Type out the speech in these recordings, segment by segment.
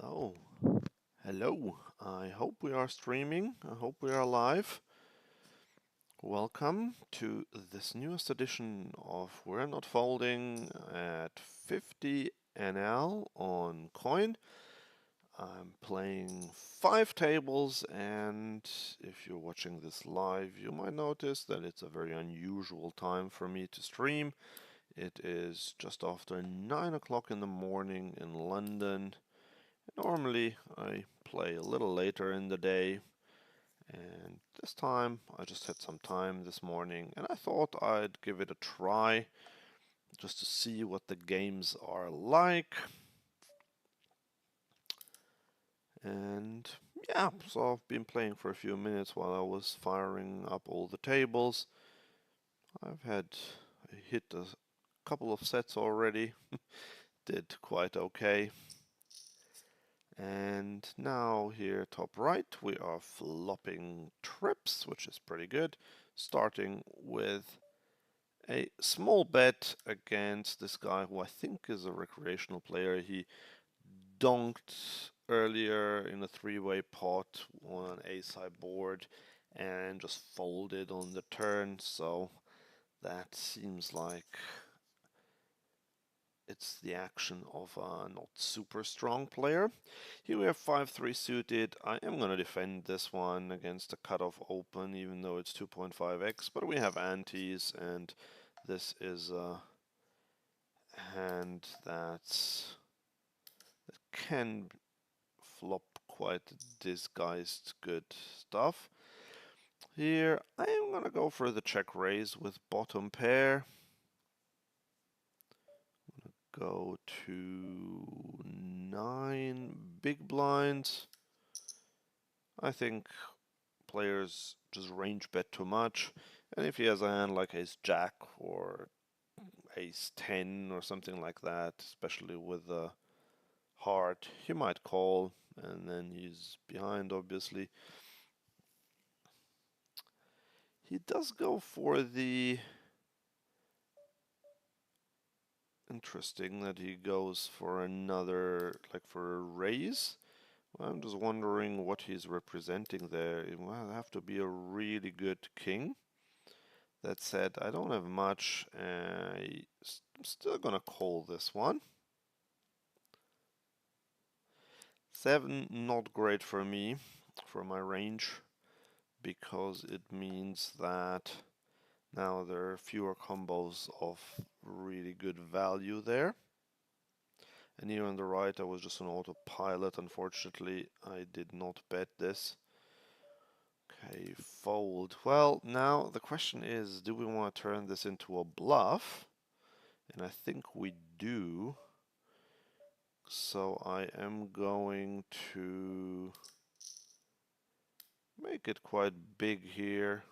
So, hello. I hope we are streaming. I hope we are live. Welcome to this newest edition of We're Not Folding at 50 NL on Coin. I'm playing 5 tables, and if you're watching this live, you might notice that it's a very unusual time for me to stream. It is just after 9 o'clock in the morning in London. Normally, I play a little later in the day, and this time I just had some time this morning, and I thought I'd give it a try just to see what the games are like. And yeah, so I've been playing for a few minutes while I was firing up all the tables. I hit a couple of sets already, did quite okay. And now here top right we are flopping trips, which is pretty good, starting with a small bet against this guy who I think is a recreational player. He donked earlier in a three-way pot on an ace-high board and just folded on the turn, so that seems like it's the action of a not super strong player. Here we have 5-3 suited. I am going to defend this one against a cutoff open, even though it's 2.5x, but we have antes, and this is a hand that can flop quite disguised good stuff. Here I am going to go for the check raise with bottom pair. Go to 9 big blinds. I think players just range bet too much, and if he has a hand like ace jack or ace 10 or something like that, especially with a heart, he might call, and then he's behind obviously. He does go for the interesting that he goes for another, like for a raise. I'm just wondering what he's representing there. It will have to be a really good king. That said, I don't have much. I'm still gonna call this one. 7, not great for me, for my range, because it means that now there are fewer combos of really good value there. And here on the right I was just on autopilot. Unfortunately, I did not bet this. Okay, fold. Well, now the question is, do we want to turn this into a bluff? And I think we do. So I am going to make it quite big here.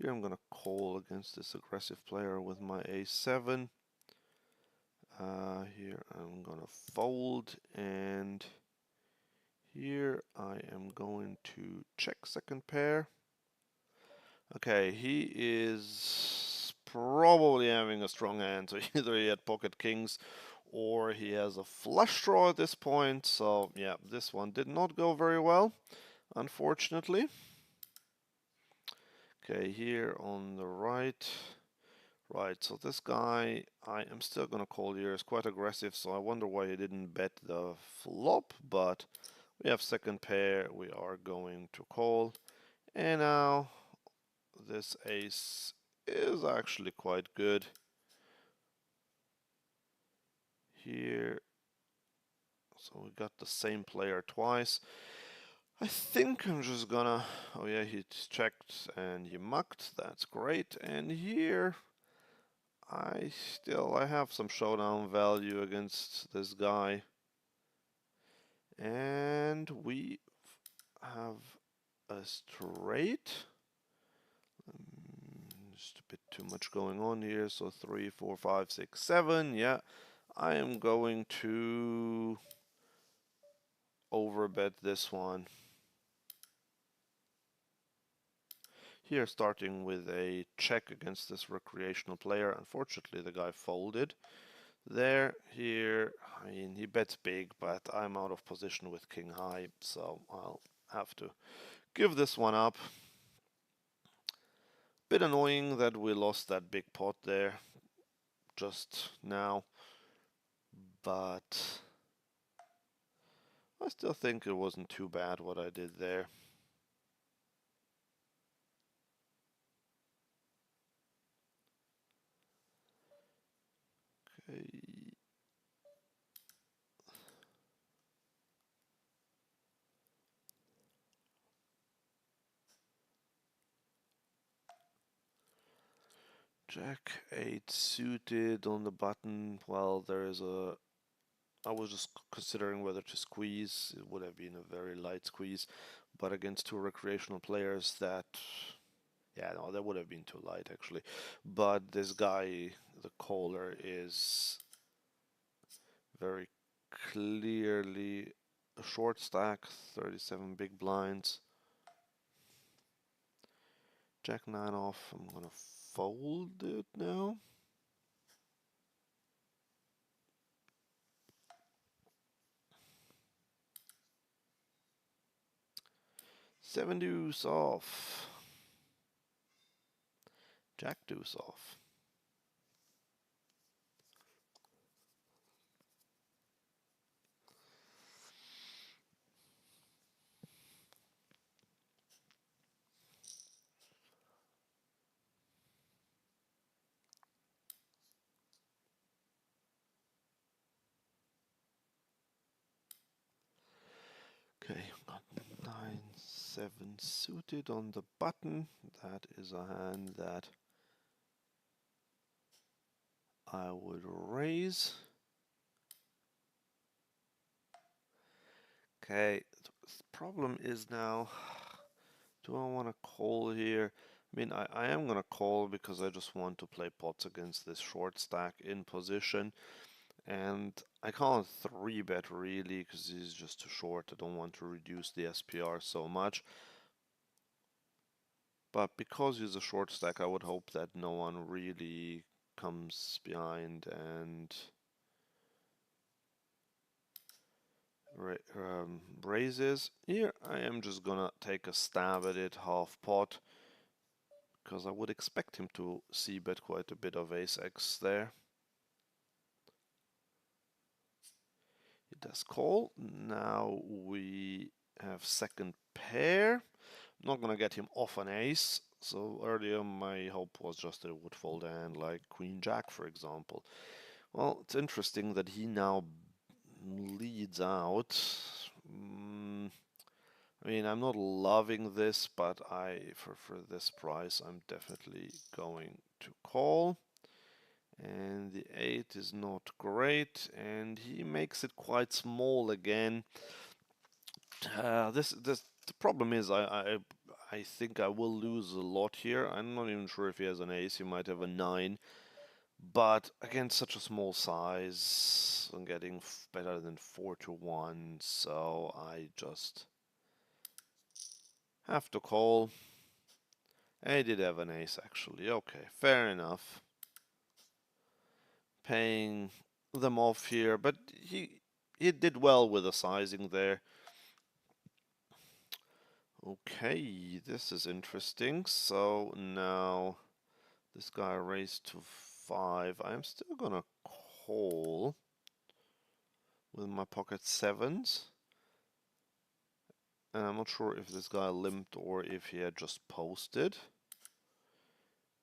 Here I'm going to call against this aggressive player with my a7. Here I'm going to fold, and here I am going to check second pair. Okay, he is probably having a strong hand, so either he had pocket kings or he has a flush draw at this point. So yeah, this one did not go very well, unfortunately. Okay, here on the right. Right, so this guy, I am still gonna call here, is quite aggressive, so I wonder why he didn't bet the flop, but we have second pair, we are going to call. And now this ace is actually quite good. Here, so we got the same player twice. I think I'm just gonna, oh yeah, he checked and he mucked, that's great. And here, I have some showdown value against this guy. And we have a straight. Just a bit too much going on here. So 3, 4, 5, 6, 7. Yeah, I am going to overbet this one. Here, starting with a check against this recreational player. Unfortunately, the guy folded. There, here, I mean, he bets big, but I'm out of position with king high, so I'll have to give this one up. Bit annoying that we lost that big pot there just now, but I still think it wasn't too bad what I did there. Okay. Jack 8 suited on the button. Well, there is a... I was just considering whether to squeeze. It would have been a very light squeeze, but against two recreational players that... Yeah, no, that would have been too light actually. But this guy, the caller, is very clearly a short stack, 37 big blinds. Jack 9 off, I'm gonna fold it now. Seven deuce off. Jack deuce off. Okay, got 9-7 suited on the button. That is a hand that I would raise. Okay, the problem is now, do I want to call here? I mean, I am going to call because I just want to play pots against this short stack in position. And I can't 3-bet really because he's just too short. I don't want to reduce the SPR so much. But because he's a short stack, I would hope that no one really comes behind and raises. Here I am just gonna take a stab at it half pot because I would expect him to c-bet quite a bit of ace-x there. He does call. Now we have second pair. I'm not gonna get him off an ace. So earlier my hope was just that it would fold a hand like Queen Jack, for example. Well, it's interesting that he now leads out. I mean, I'm not loving this, but for this price, I'm definitely going to call. And the 8 is not great, and he makes it quite small again. The problem is I think I will lose a lot here. I'm not even sure if he has an ace. He might have a 9. But against such a small size, I'm getting better than 4-1, so I just have to call. I did have an ace actually. Okay, fair enough. Paying them off here, but he did well with the sizing there. Okay, this is interesting. So now this guy raised to 5. I'm still gonna call with my pocket 7s. And I'm not sure if this guy limped or if he had just posted.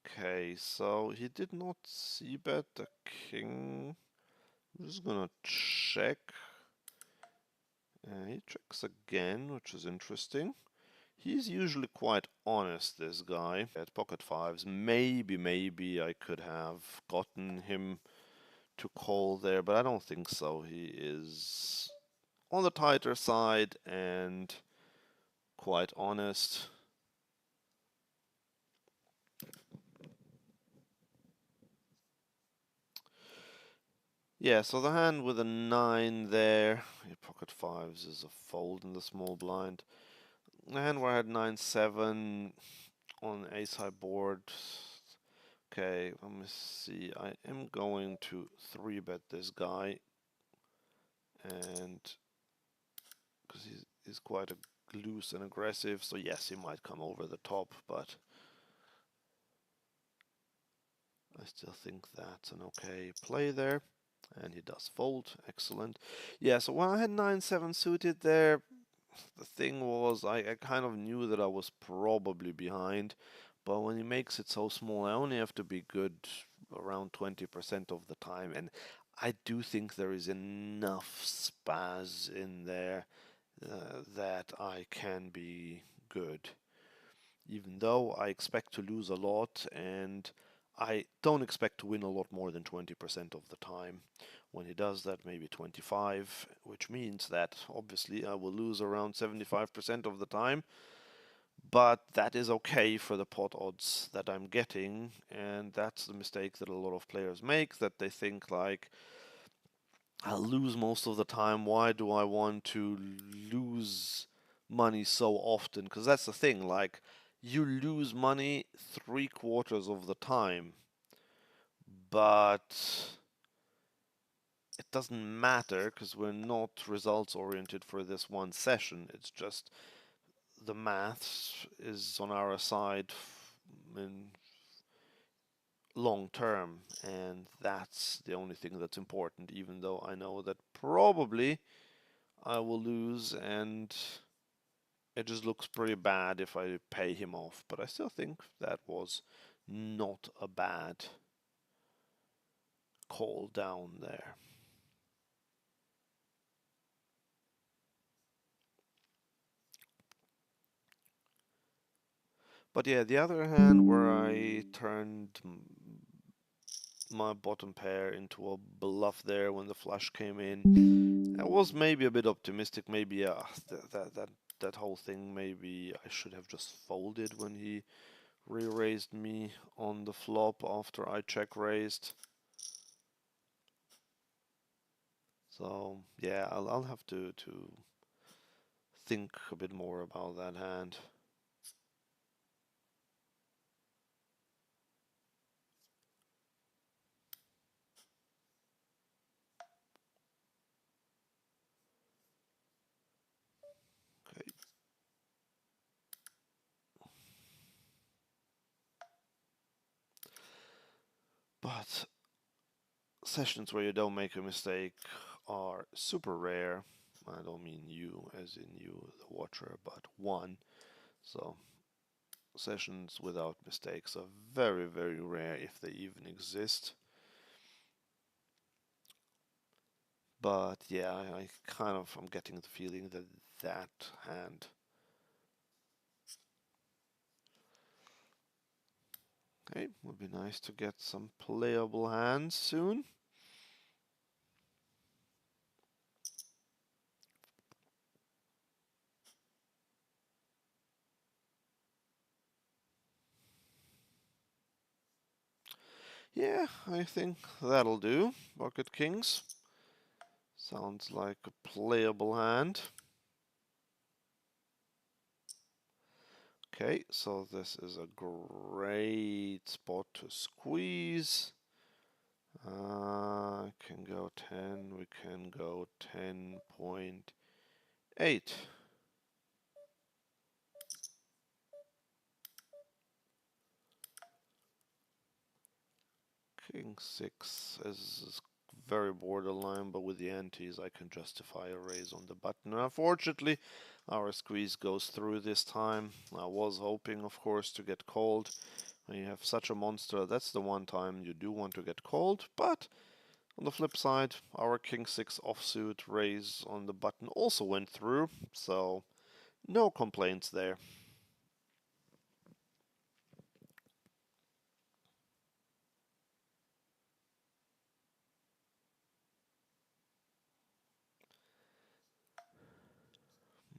Okay, so he did not c-bet the king. I'm just gonna check. He checks again, which is interesting. He's usually quite honest, this guy. At pocket 5s, maybe I could have gotten him to call there, but I don't think so. He is on the tighter side and quite honest. Yeah, so the hand with a 9 there, your pocket 5s is a fold in the small blind. The hand where I had 9-7, on ace-high board. Okay, let me see. I am going to 3-bet this guy, and because he's quite loose and aggressive, so yes, he might come over the top, but I still think that's an okay play there. And he does fold. Excellent. Yeah, so when I had 9-7 suited there, the thing was I kind of knew that I was probably behind, but when he makes it so small, I only have to be good around 20% of the time, and I do think there is enough spaz in there that I can be good, even though I expect to lose a lot, and I don't expect to win a lot more than 20% of the time. When he does that, maybe 25, which means that obviously I will lose around 75% of the time, but that is okay for the pot odds that I'm getting, and that's the mistake that a lot of players make, that they think like, I'll lose most of the time, why do I want to lose money so often? Because that's the thing, like, you lose money 3/4 of the time, but it doesn't matter because we're not results oriented for this one session. It's just the maths is on our side in long term, and that's the only thing that's important, even though I know that probably I will lose, and it just looks pretty bad if I pay him off. But I still think that was not a bad call down there. But yeah, the other hand where I turned my bottom pair into a bluff there when the flush came in, I was maybe a bit optimistic. Maybe that whole thing, maybe I should have just folded when he re-raised me on the flop after I check raised. So yeah, I'll have to think a bit more about that hand. Okay. But sessions where you don't make a mistake are super rare. I don't mean you as in you, the watcher, but one. So sessions without mistakes are very, very rare if they even exist. But yeah, I kind of am getting the feeling that that hand. Okay, would be nice to get some playable hands soon. Yeah, I think that'll do. Pocket Kings. Sounds like a playable hand. Okay, so this is a great spot to squeeze. Can go 10, we can go 10.8. King 6 is very borderline, but with the antes I can justify a raise on the button. Unfortunately, our squeeze goes through this time. I was hoping, of course, to get called. When you have such a monster, that's the one time you do want to get called, but on the flip side, our King 6 offsuit raise on the button also went through, so no complaints there.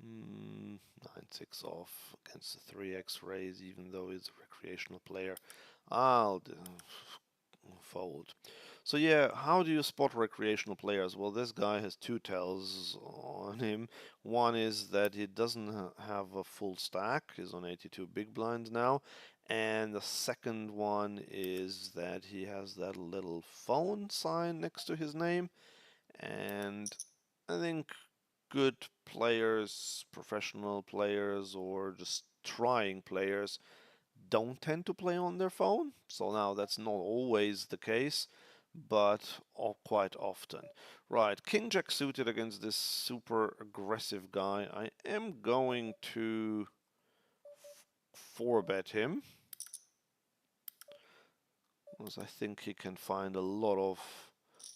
Mm, 9-6 off against the 3x raise, even though he's a recreational player. I'll fold. So yeah, how do you spot recreational players? Well, this guy has two tells on him. One is that he doesn't have a full stack. He's on 82 big blinds now. And the second one is that he has that little phone sign next to his name. And I think good players, professional players, or just trying players don't tend to play on their phone. So now that's not always the case, but quite often. Right, King Jack suited against this super aggressive guy. I am going to 4-bet him, because I think he can find a lot of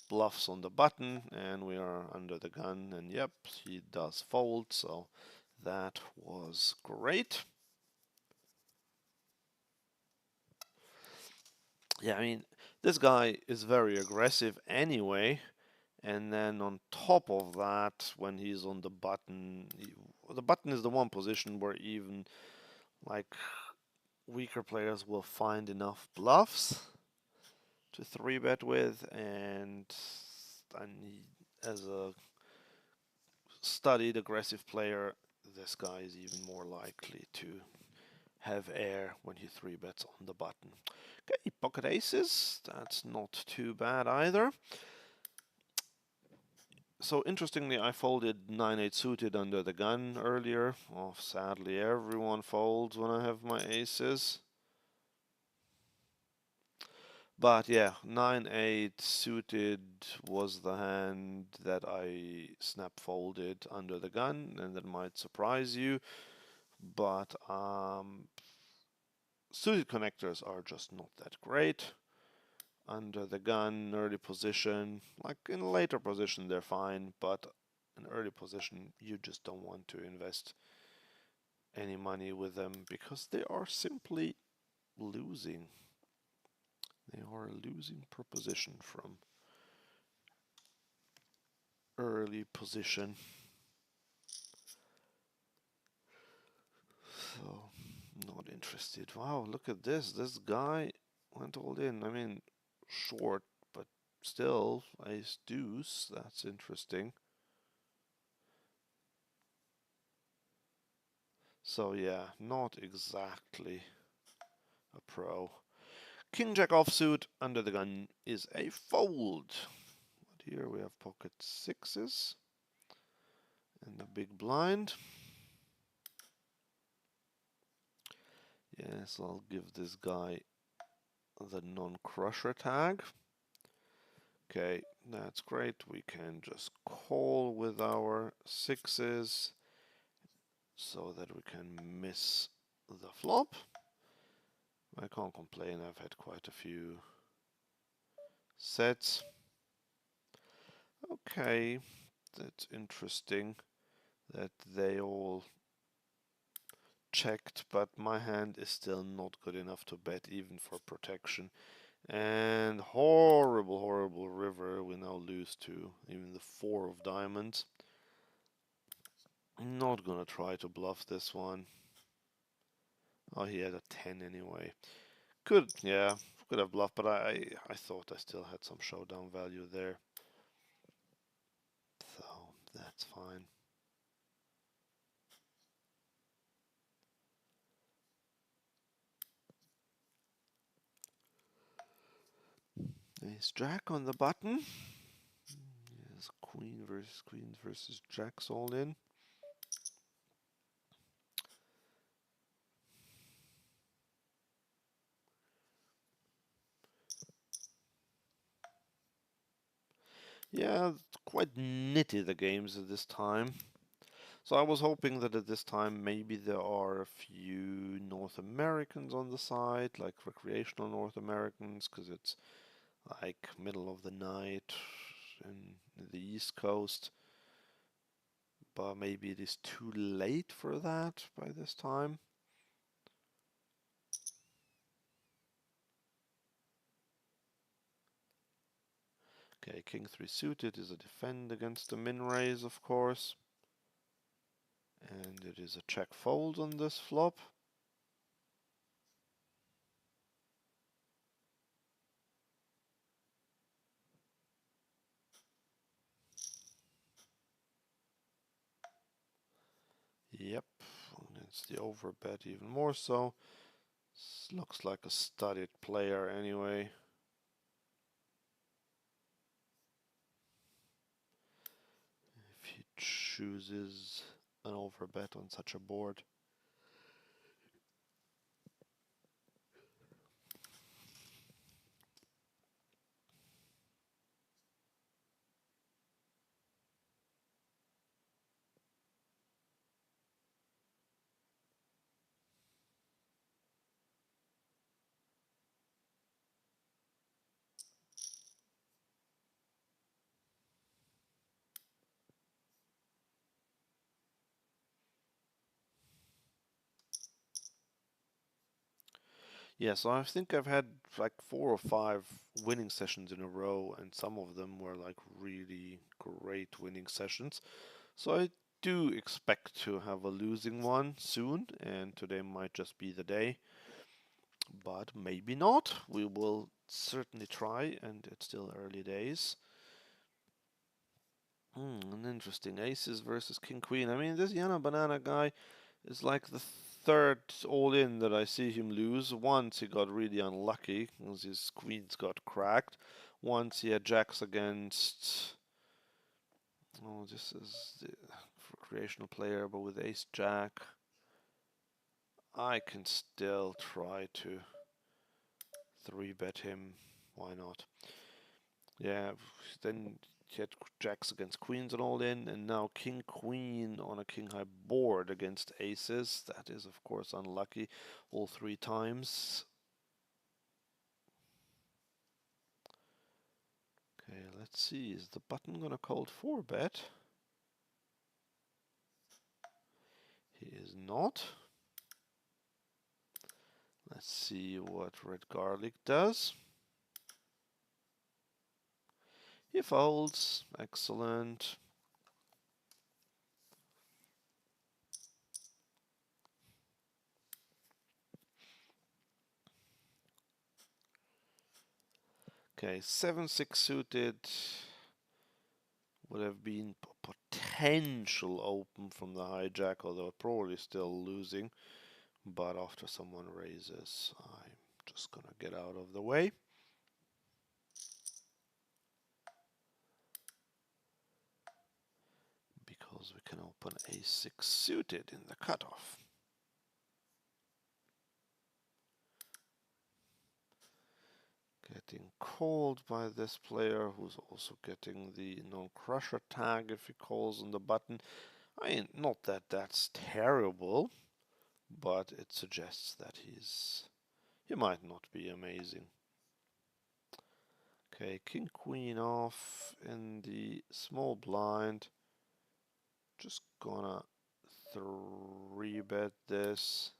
bluffs on the button, and we are under the gun, and yep, he does fold, so that was great. Yeah, I mean, this guy is very aggressive anyway, and then on top of that, when he's on the button, the button is the one position where even like weaker players will find enough bluffs to 3-bet with, and as a studied aggressive player, this guy is even more likely to have air when he 3-bets on the button. Okay, pocket aces, that's not too bad either. So interestingly, I folded 9-8 suited under the gun earlier. Oh, sadly, everyone folds when I have my aces. But yeah, 9-8 suited was the hand that I snap folded under the gun, and that might surprise you. But suited connectors are just not that great. Under the gun, early position, like in a later position they're fine, but in early position you just don't want to invest any money with them because they are simply losing. They are a losing proposition from early position. So, not interested. Wow, look at this. This guy went all in. I mean, short, but still, ace deuce. That's interesting. So, yeah, not exactly a pro. King Jack offsuit under the gun is a fold. But here we have pocket sixes and a big blind. Yes, I'll give this guy the non-crusher tag. Okay, that's great. We can just call with our sixes so that we can miss the flop. I can't complain, I've had quite a few sets. Okay, that's interesting that they all checked, but my hand is still not good enough to bet even for protection. And horrible, horrible river, we now lose to even the 4 of diamonds. I'm not gonna try to bluff this one. Oh, he had a 10 anyway. Could, yeah, could have bluffed, but I thought I still had some showdown value there. So, that's fine. Ace Jack on the button. Yes, queen versus jacks all in. Yeah, quite nitty the games at this time. So I was hoping that at this time maybe there are a few North Americans on the side, like recreational North Americans, because it's like middle of the night in the East Coast. But maybe it is too late for that by this time. Okay, King 3 suited is a defend against the min raise, of course. And it is a check fold on this flop. Yep, and it's the overbet even more so. This looks like a studied player anyway. If he chooses an overbet on such a board. Yeah, so I think I've had like 4 or 5 winning sessions in a row, and some of them were like really great winning sessions. So I do expect to have a losing one soon, and today might just be the day, but maybe not. We will certainly try, and it's still early days. An interesting aces versus king queen. I mean, this Yana Banana guy is like the third all in that I see him lose. Once he got really unlucky because his queens got cracked. Once he had jacks against. Oh, this is the recreational player, but with ace jack, I can still try to 3-bet him. Why not? Yeah, then he had jacks against queens and all in, and now king queen on a king high board against aces. That is, of course, unlucky all 3 times. Okay, let's see. Is the button gonna call 4-bet? He is not. Let's see what red garlic does. He folds. Excellent. Okay, 7-6 suited would have been potential open from the hijack, although probably still losing. But after someone raises, I'm just gonna get out of the way. Because we can open a6 suited in the cutoff. Getting called by this player, who's also getting the non-crusher tag if he calls on the button. I mean, not that that's terrible, but it suggests that he might not be amazing. Okay, king queen off in the small blind. Just gonna 3-bet this.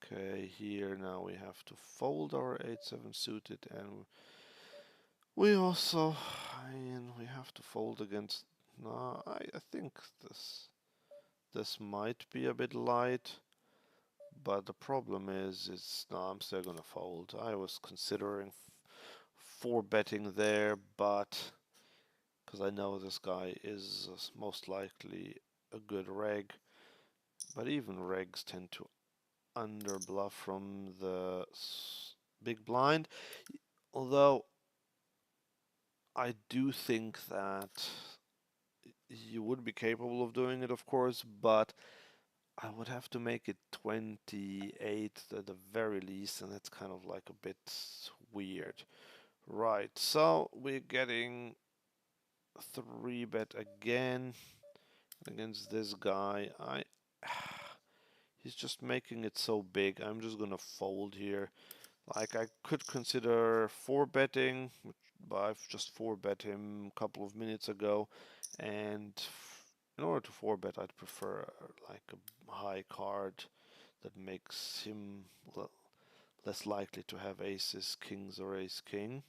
Okay, here now we have to fold our 8-7 suited, and we also, I mean, we have to fold against. No, I think this might be a bit light, but the problem is no, I'm still gonna fold. I was considering 4-betting there, but because I know this guy is most likely a good reg, but even regs tend to underbluff from the big blind. Although I do think that you would be capable of doing it, of course, but I would have to make it 28 at the very least, and that's kind of like a bit weird. Right, so we're getting 3-bet again against this guy. He's just making it so big. I'm just gonna fold here. Like, I could consider 4-betting, but I've just 4-bet him a couple of minutes ago, and in order to 4-bet, I'd prefer like a high card that makes him less likely to have aces, kings, or ace king.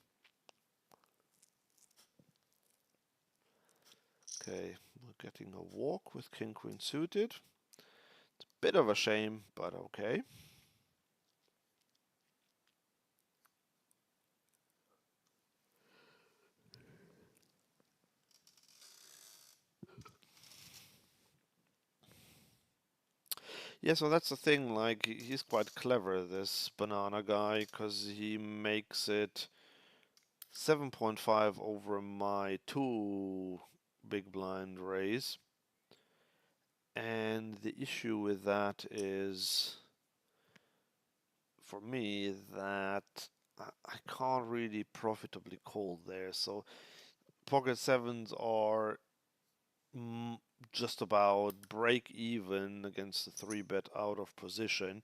Okay, we're getting a walk with king queen suited. It's a bit of a shame, but okay. Yeah, so that's the thing, like, he's quite clever, this banana guy, because he makes it 7.5 over my 2 big blind raise. And the issue with that is, for me, that I can't really profitably call there. So pocket sevens are mm, just about break even against the 3-bet out of position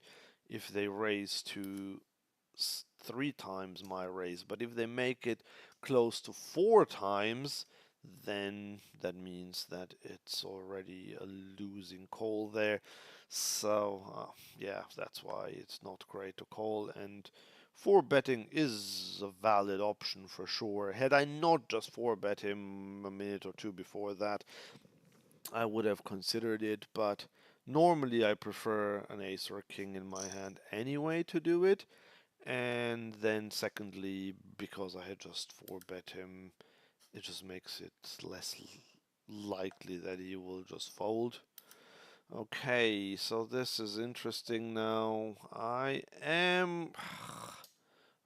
if they raise to 3 times my raise. But if they make it close to 4 times, then that means that it's already a losing call there. So yeah, that's why it's not great to call. And 4-betting is a valid option for sure. Had I not just 4-bet him a minute or two before that, I would have considered it, but normally I prefer an ace or a king in my hand anyway to do it. And then secondly, because I had just 4-bet him, it just makes it less likely that he will just fold. Okay, so this is interesting now. I'm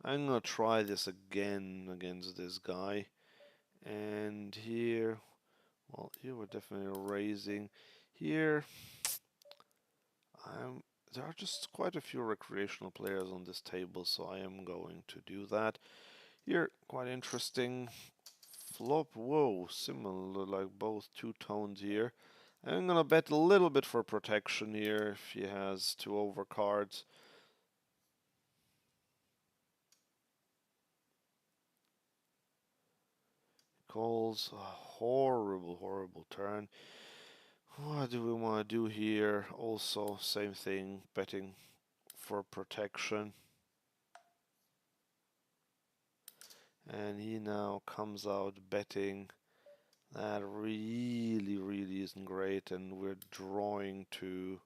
gonna try this again against this guy. And here, well, here we're definitely raising. Here, I'm there are just quite a few recreational players on this table, so I am going to do that. Here, quite interesting. Flop, whoa, similar, like both two tones here. I'm gonna bet a little bit for protection here if he has 2 overcards. Calls a horrible, horrible turn. What do we want to do here? Also, same thing, betting for protection. And he now comes out betting. That really, really isn't great, and we're drawing to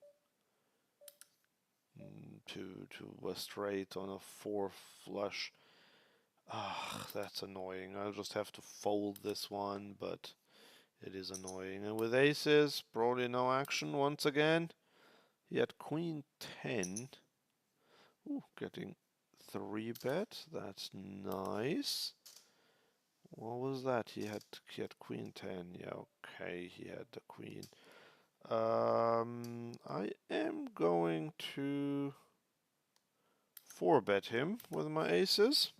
a straight on a 4 flush. Ah, that's annoying. I'll just have to fold this one, but it is annoying. And with aces, probably no action once again. He had queen 10. Ooh, getting 3-bet. That's nice. What was that? He had queen 10. Yeah, okay, he had the queen. I am going to 4-bet him with my aces.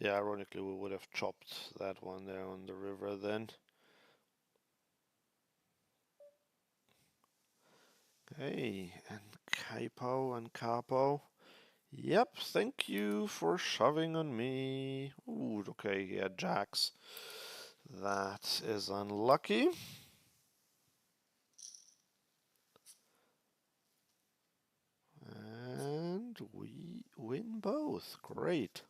Yeah, ironically, we would have chopped that one there on the river then. Hey, and capo and capo. Yep, thank you for shoving on me. Ooh, okay, he had jacks. That is unlucky. And we win both. Great.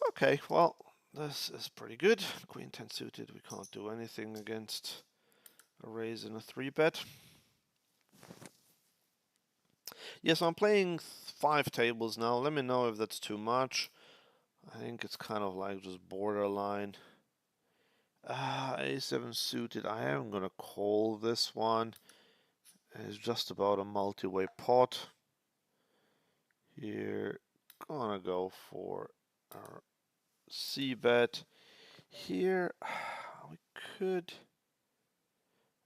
Okay, well, this is pretty good. Queen 10 suited, we can't do anything against a raise and a 3-bet. Yes, I'm playing 5 tables now. Let me know if that's too much. I think it's kind of like just borderline. A7 suited. I am gonna call this one. It's just about a multi-way pot. Here, gonna go for our C-bet. Here, we could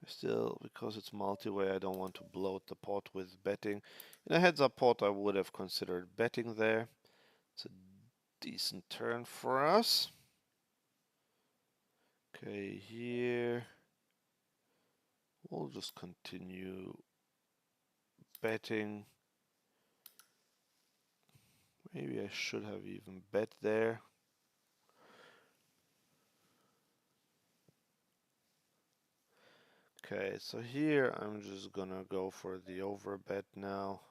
still, because it's multi-way, I don't want to bloat the pot with betting. In a heads-up pot, I would have considered betting there. It's a decent turn for us. Okay, here we'll just continue betting. Maybe I should have even bet there. Okay, so here I'm just gonna go for the overbet now.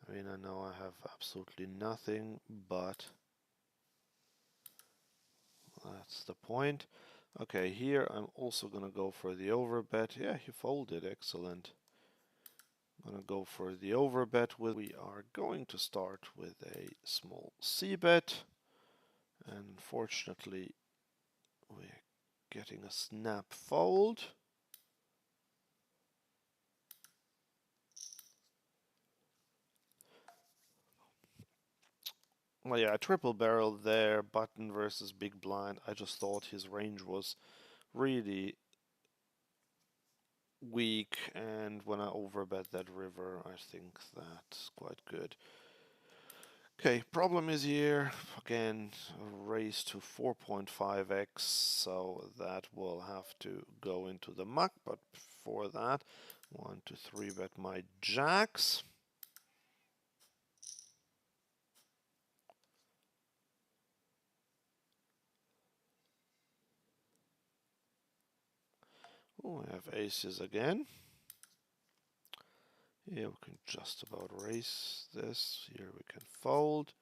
I mean, I know I have absolutely nothing, but that's the point. Okay, here I'm also gonna go for the overbet. Yeah, he folded, excellent. I'm gonna go for the overbet. We are going to start with a small c-bet, and unfortunately we're getting a snap fold. Well, yeah, triple barrel there, button versus big blind. I just thought his range was really weak, and when I overbet that river, I think that's quite good. Okay, problem is here, again, raise to 4.5x, so that will have to go into the muck, but before that, 1 to 3 bet my jacks. Oh, I have aces again. Here we can just about raise this. Here we can fold.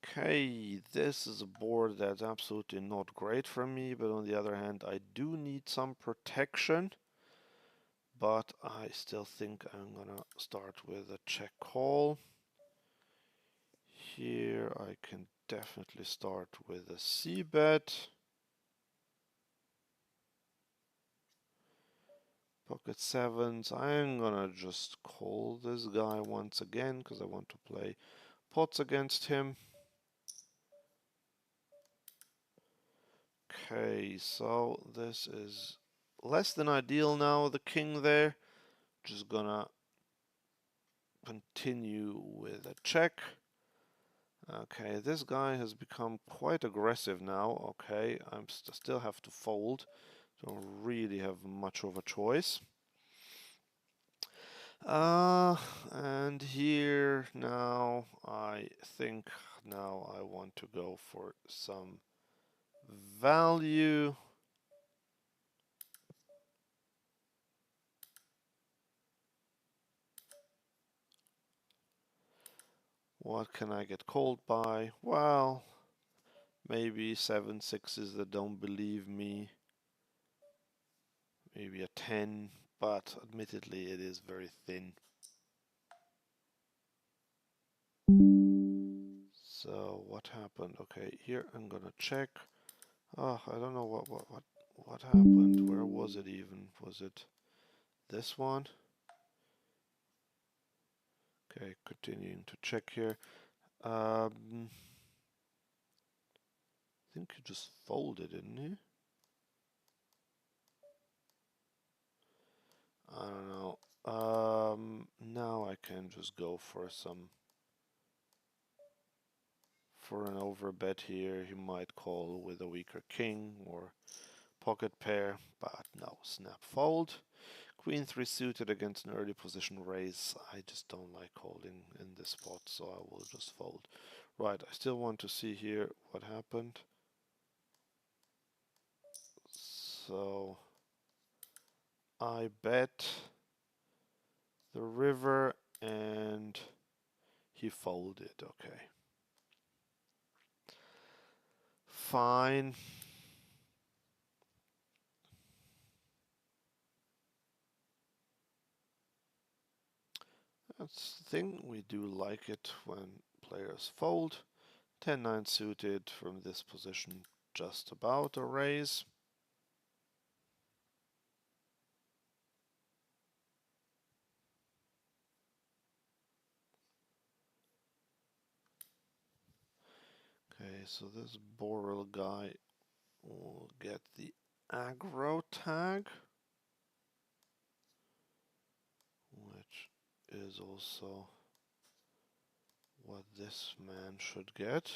Okay, this is a board that's absolutely not great for me, but on the other hand, I do need some protection. But I still think I'm gonna start with a check call. Here I can definitely start with a c-bet. Pocket sevens, I'm gonna just call this guy once again because I want to play pots against him. Okay, so this is less than ideal now, the king there. Just gonna continue with a check. Okay, this guy has become quite aggressive now. Okay, I still have to fold. Don't really have much of a choice. And here now, I think now I want to go for some value. What can I get called by? Well, maybe 7 6s that don't believe me. Maybe a 10, but admittedly it is very thin. So what happened? Okay, here I'm gonna check. Oh, I don't know what happened. Where was it even? Was it this one? Okay, continuing to check here. I think he just folded, didn't he? I don't know. Now I can just go for an overbet here. He might call with a weaker king or pocket pair, but no, snap fold. Queen 3 suited against an early position raise. I just don't like holding in this spot, so I will just fold. Right, I still want to see here what happened. So I bet the river and he folded. Okay. Fine. That's the thing, we do like it when players fold. 10-9 suited from this position, just about a raise. Okay, so this Boral guy will get the aggro tag, which is also what this man should get.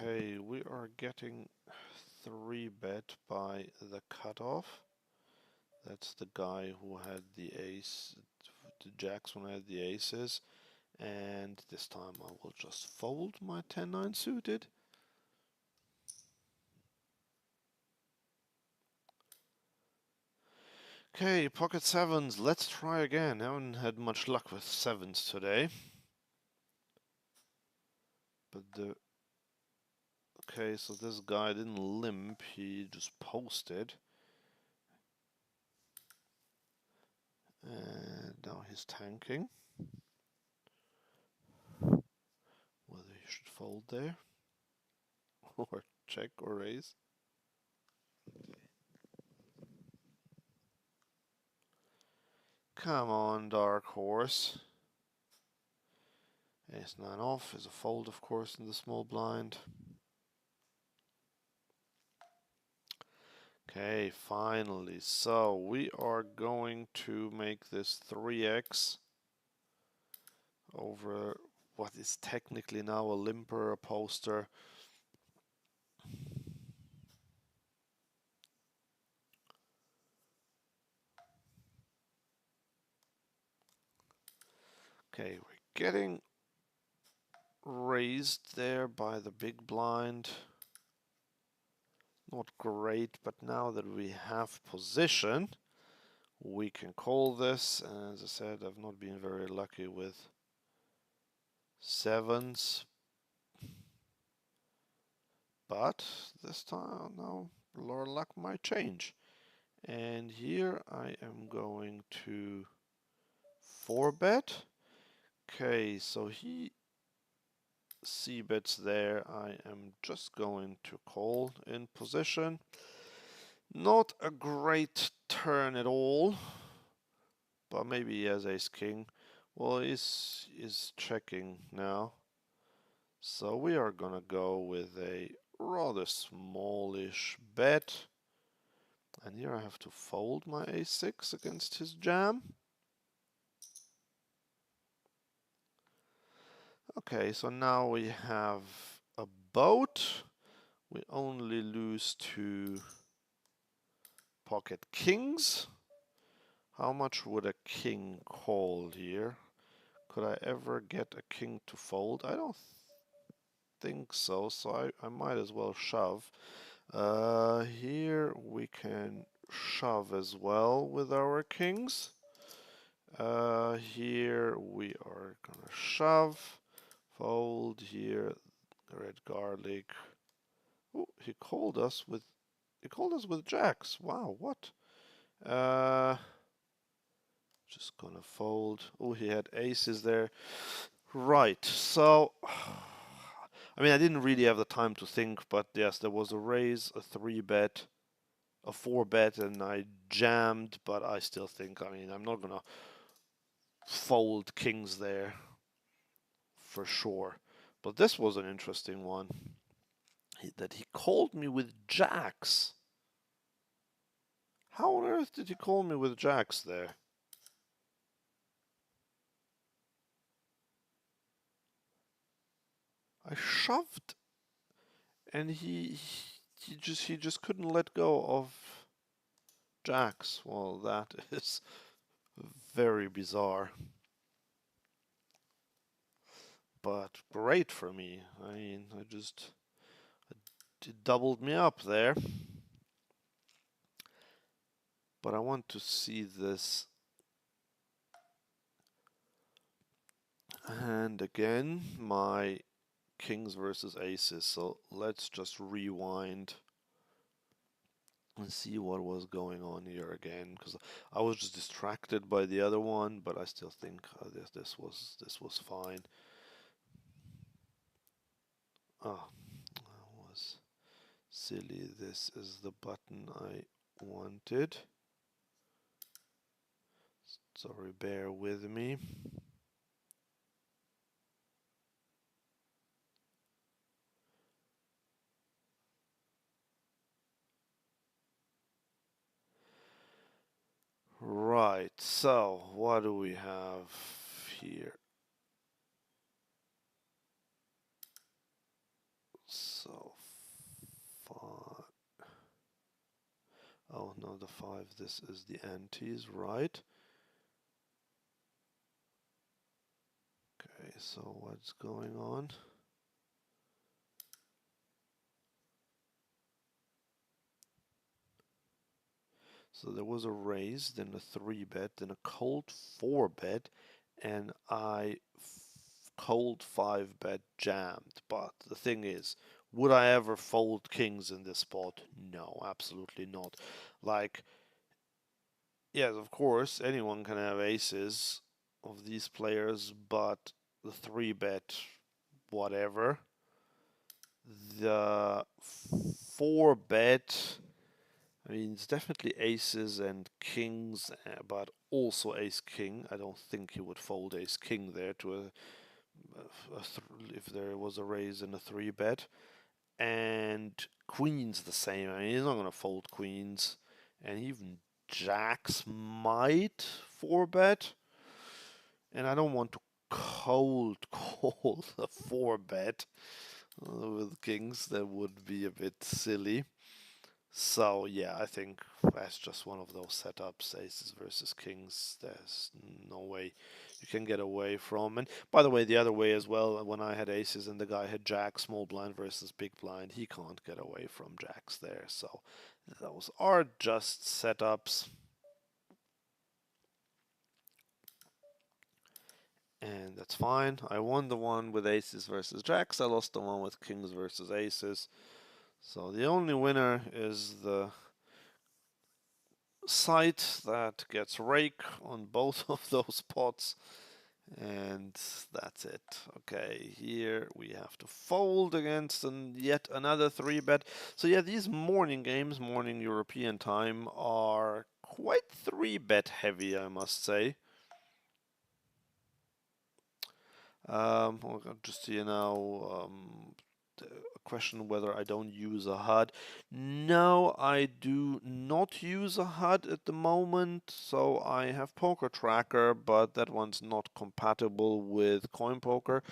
Okay, we are getting 3-bet by the cutoff. That's the guy who had the ace, the jacks when I had the aces. And this time I will just fold my 10-9 suited. Okay, pocket sevens, let's try again. I haven't had much luck with sevens today. But the Okay, so this guy didn't limp, he just posted. And now he's tanking. Whether he should fold there or check or raise. Come on, dark horse. Ace 9 off is a fold, of course, in the small blind. Okay, finally. So we are going to make this 3x over what is technically now a limper, a poster. Okay, we're getting raised there by the big blind. Not great, but now that we have position, we can call this. And as I said, I've not been very lucky with sevens, but this time now our luck might change. And here I am going to 4-bet. Okay, so he c-bets there. I am just going to call in position. Not a great turn at all, but maybe he has ace-king. Well, he's checking now. So we are gonna go with a rather smallish bet. And here I have to fold my a6 against his jam. Okay, so now we have a boat. We only lose to pocket kings. How much would a king call here? Could I ever get a king to fold? I don't think so, so I might as well shove. Here we can shove as well with our kings. Here we are gonna shove, fold here, red garlic. Oh, he called us with jacks. Wow, what? Just gonna fold. Oh, he had aces there. Right, so I mean, I didn't really have the time to think, but yes, there was a raise, a 3-bet, a 4-bet, and I jammed, but I still think, I mean, I'm not gonna fold kings there for sure. But this was an interesting one. That he called me with jacks. How on earth did he call me with jacks there? I shoved, and he just couldn't let go of jacks. Well, that is very bizarre, but great for me. I mean, it doubled me up there. But I want to see this hand again. My kings versus aces. So let's just rewind and see what was going on here again, because I was just distracted by the other one, but I still think this was fine. Oh, that was silly. This is the button I wanted. Sorry, bear with me. Right, so what do we have here? So, 5. Oh no, the 5, this is the antes, right? Okay, so what's going on? So there was a raise, then a 3-bet, then a cold 4-bet, and I cold 5-bet jammed. But the thing is, Would I ever fold kings in this spot? No, absolutely not. Like, yes, of course, anyone can have aces of these players, but the 3-bet, whatever. The 4-bet, I mean, it's definitely aces and kings, but also ace-king. I don't think he would fold ace-king there to if there was a raise in a 3-bet. And queens the same. I mean, he's not going to fold queens. And even jacks might 4-bet. And I don't want to cold call a 4-bet with kings. That would be a bit silly. So yeah, I think that's just one of those setups, aces versus kings. There's no way you can get away from. And by the way, the other way as well, when I had aces and the guy had jacks, small blind versus big blind, he can't get away from jacks there. So those are just setups. And that's fine. I won the one with aces versus jacks. I lost the one with kings versus aces. So the only winner is the site that gets rake on both of those pots, and that's it. Okay, here we have to fold against yet another 3-bet. So yeah, these morning games, morning European time, are quite 3-bet heavy, I must say. I'll just see now. A question whether I don't use a HUD. No, I do not use a HUD at the moment. So I have Poker Tracker, but that one's not compatible with Coin Poker.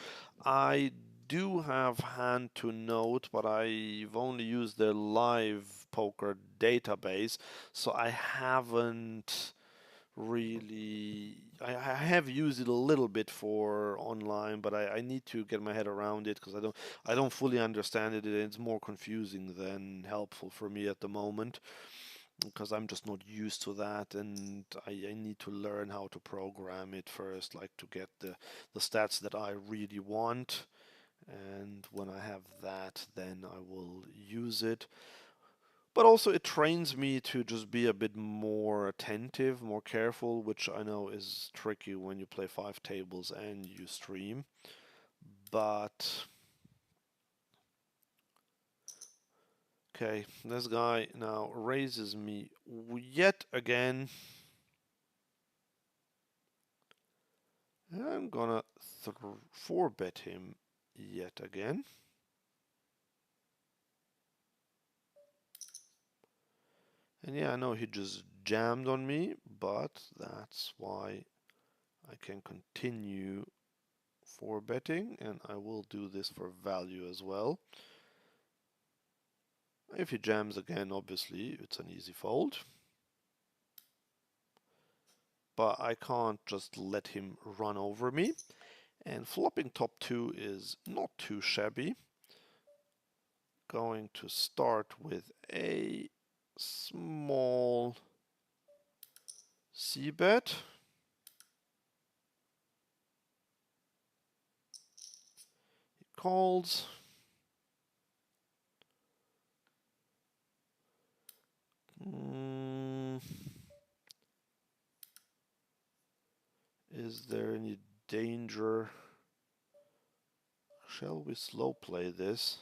I do have Hand to Note, but I've only used their live poker database, so I haven't really I have used it a little bit for online, but I need to get my head around it because I don't fully understand it. It's more confusing than helpful for me at the moment because I'm just not used to that, and I need to learn how to program it first, like to get the stats that I really want. And when I have that, then I will use it. But also it trains me to just be a bit more attentive, more careful, which I know is tricky when you play 5 tables and you stream. But okay, this guy now raises me yet again. I'm gonna 4-bet him yet again. And yeah, I know he just jammed on me, but that's why I can continue 4-betting, and I will do this for value as well. If he jams again, obviously it's an easy fold. But I can't just let him run over me. And flopping top 2 is not too shabby. Going to start with a small c-bet. He calls. Is there any danger? Shall we slow play this?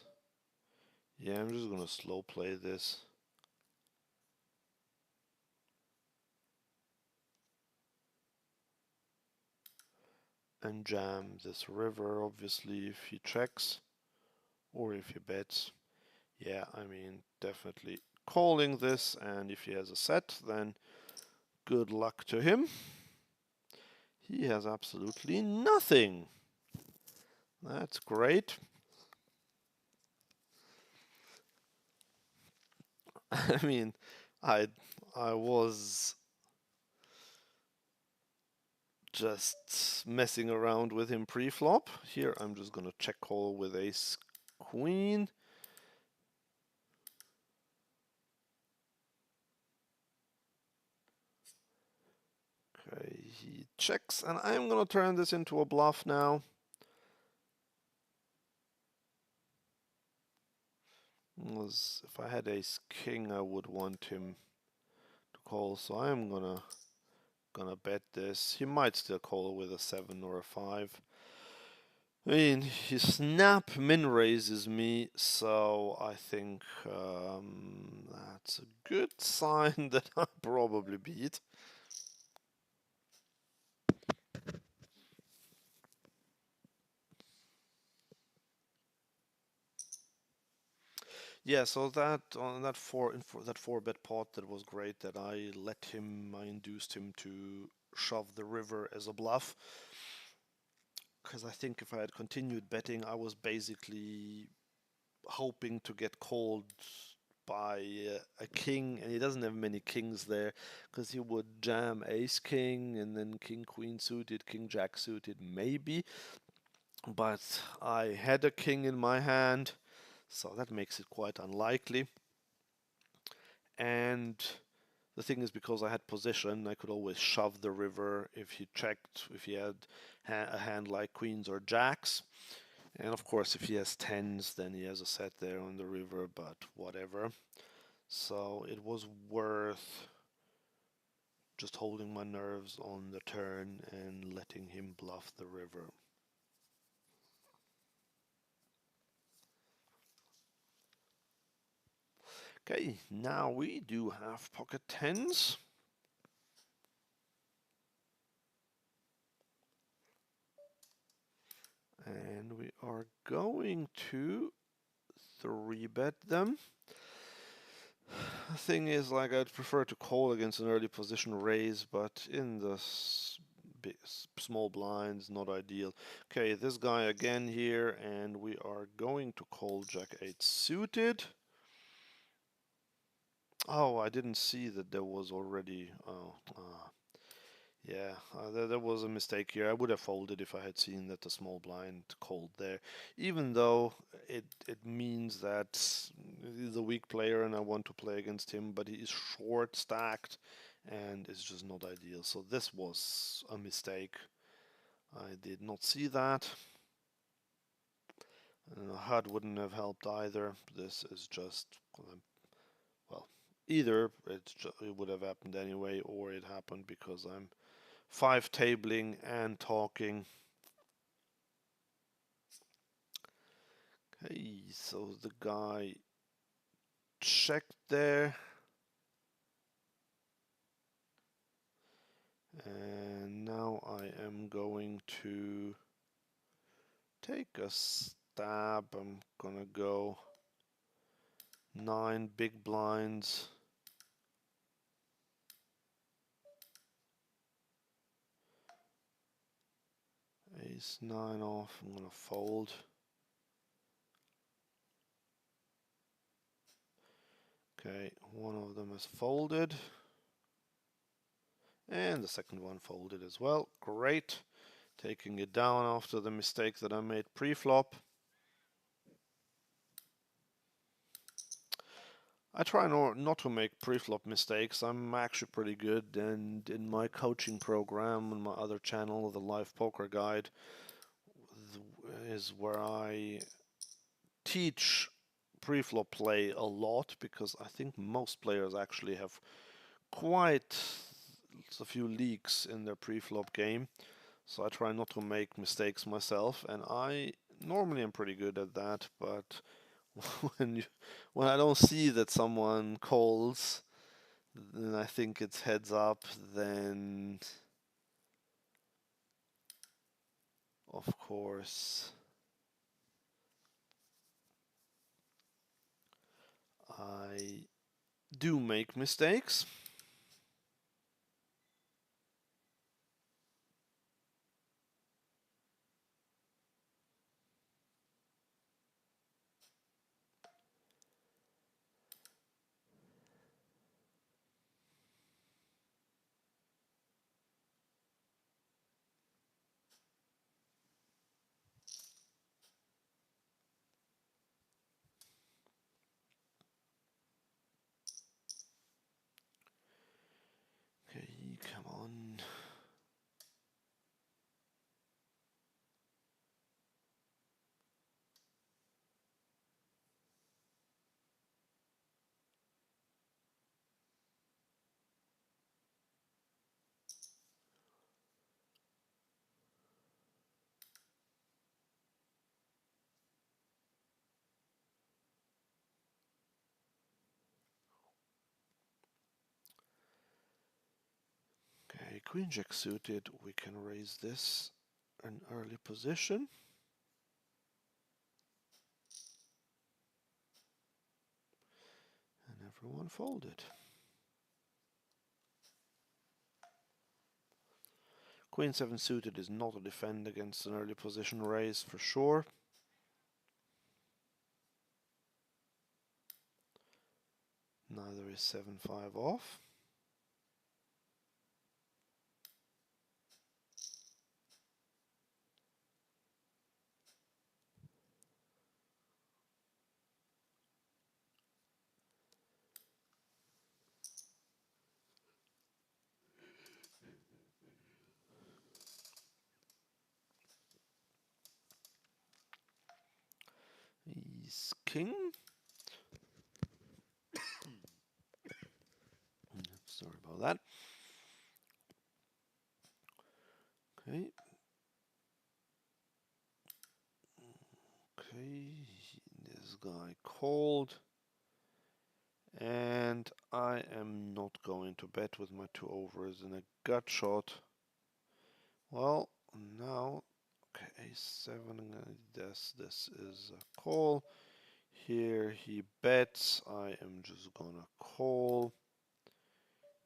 Yeah, I'm just gonna slow play this. And jam this river, obviously, if he checks or if he bets. Yeah, I mean, definitely calling this, and if he has a set, then good luck to him. He has absolutely nothing. That's great. I mean, I was just messing around with him pre-flop. Here I'm just gonna check call with ace queen. Okay, he checks, and I'm gonna turn this into a bluff now. Was if I had ace king, I would want him to call. So I'm gonna bet this. He might still call with a 7 or a 5. I mean, his snap min raises me, so I think that's a good sign that I probably beat. Yeah, so that on that that 4 bet pot, that was great. That I induced him to shove the river as a bluff, because I think if I had continued betting, I was basically hoping to get called by a king, and he doesn't have many kings there, because he would jam ace king and then king queen suited, king jack suited, maybe. But I had a king in my hand, so that makes it quite unlikely. And the thing is, because I had position, I could always shove the river if he checked, if he had a hand like queens or jacks. And of course, if he has tens, then he has a set there on the river, but whatever. So it was worth just holding my nerves on the turn and letting him bluff the river. Okay, now we do have pocket tens. And we are going to 3-bet them. The thing is, like, I'd prefer to call against an early position raise, but in the small blinds, not ideal. Okay, this guy again here, and we are going to call Jack 8 suited. Oh, I didn't see that there was already. Oh, yeah, there was a mistake here. I would have folded if I had seen that the small blind called there, even though it means that he's a weak player and I want to play against him, but he is short stacked and it's just not ideal. So this was a mistake. I did not see that. HUD wouldn't have helped either. This is just, well, either it would have happened anyway, or it happened because I'm 5-tabling and talking. Okay, so the guy checked there. And now I am going to take a stab. I'm gonna go 9 big blinds. Ace 9 off. I'm gonna fold. Okay, one of them is folded. And the second one folded as well. Great. Taking it down after the mistake that I made pre-flop. I try not to make pre-flop mistakes. I'm actually pretty good, and in my coaching program on my other channel, the Live Poker Guide, is where I teach pre-flop play a lot, because I think most players actually have quite a few leaks in their pre-flop game. So I try not to make mistakes myself, and I normally am pretty good at that, but when I don't see that someone calls, then I think it's heads up, then of course I do make mistakes. queen jack suited, we can raise this an early position. And everyone folded. Queen 7 suited is not a defend against an early position raise for sure. Neither is 7-5 off. He's king. Sorry about that. Okay. Okay. This guy called. And I am not going to bet with my 2 overs in a gut shot. Well, now, okay, a7, this is a call. Here he bets, I am just gonna call.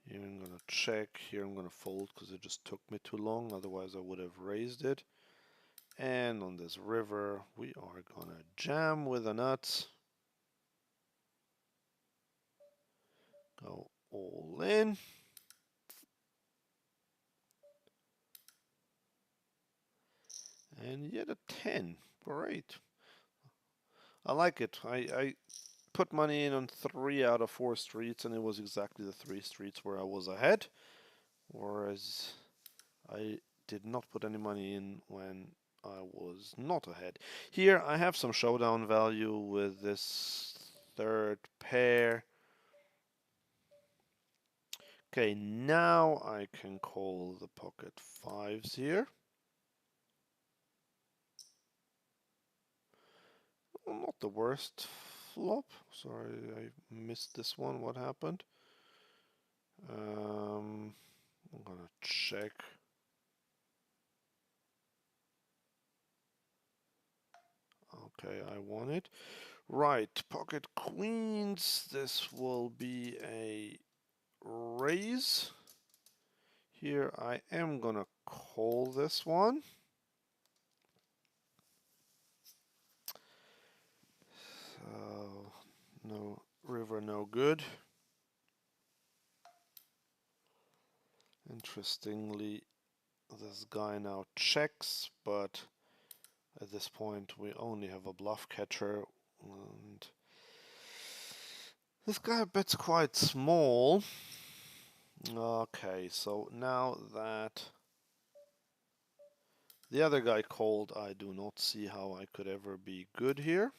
Here I'm gonna check, here I'm gonna fold because it just took me too long, otherwise I would have raised it. And on this river, we are gonna jam with the nuts. Go all in. And yet a 10, great. I like it. I put money in on 3 out of 4 streets, and it was exactly the 3 streets where I was ahead. Whereas I did not put any money in when I was not ahead. Here I have some showdown value with this third pair. Okay, now I can call the pocket 5s here. Well, not the worst flop. Sorry, I missed this one. What happened? I'm gonna check. Okay, I won it. Right, pocket queens. This will be a raise. Here I am gonna call this one. So, no river, no good. Interestingly, this guy now checks, but at this point we only have a bluff catcher, and this guy bets quite small. Okay, so now that the other guy called, I do not see how I could ever be good here.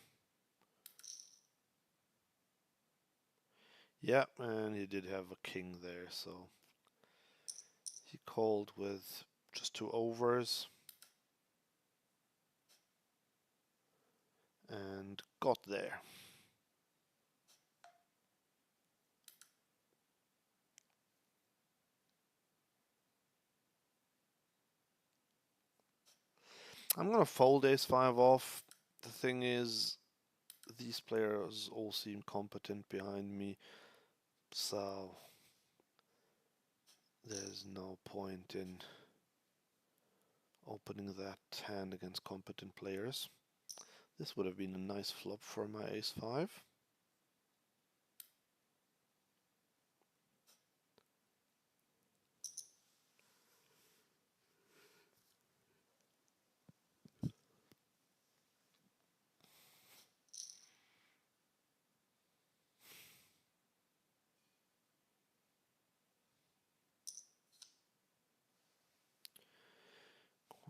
Yeah, and he did have a king there, so he called with just 2 overs and got there. I'm gonna fold ace-5 off. The thing is, these players all seem competent behind me, so there's no point in opening that hand against competent players. This would have been a nice flop for my ace-5.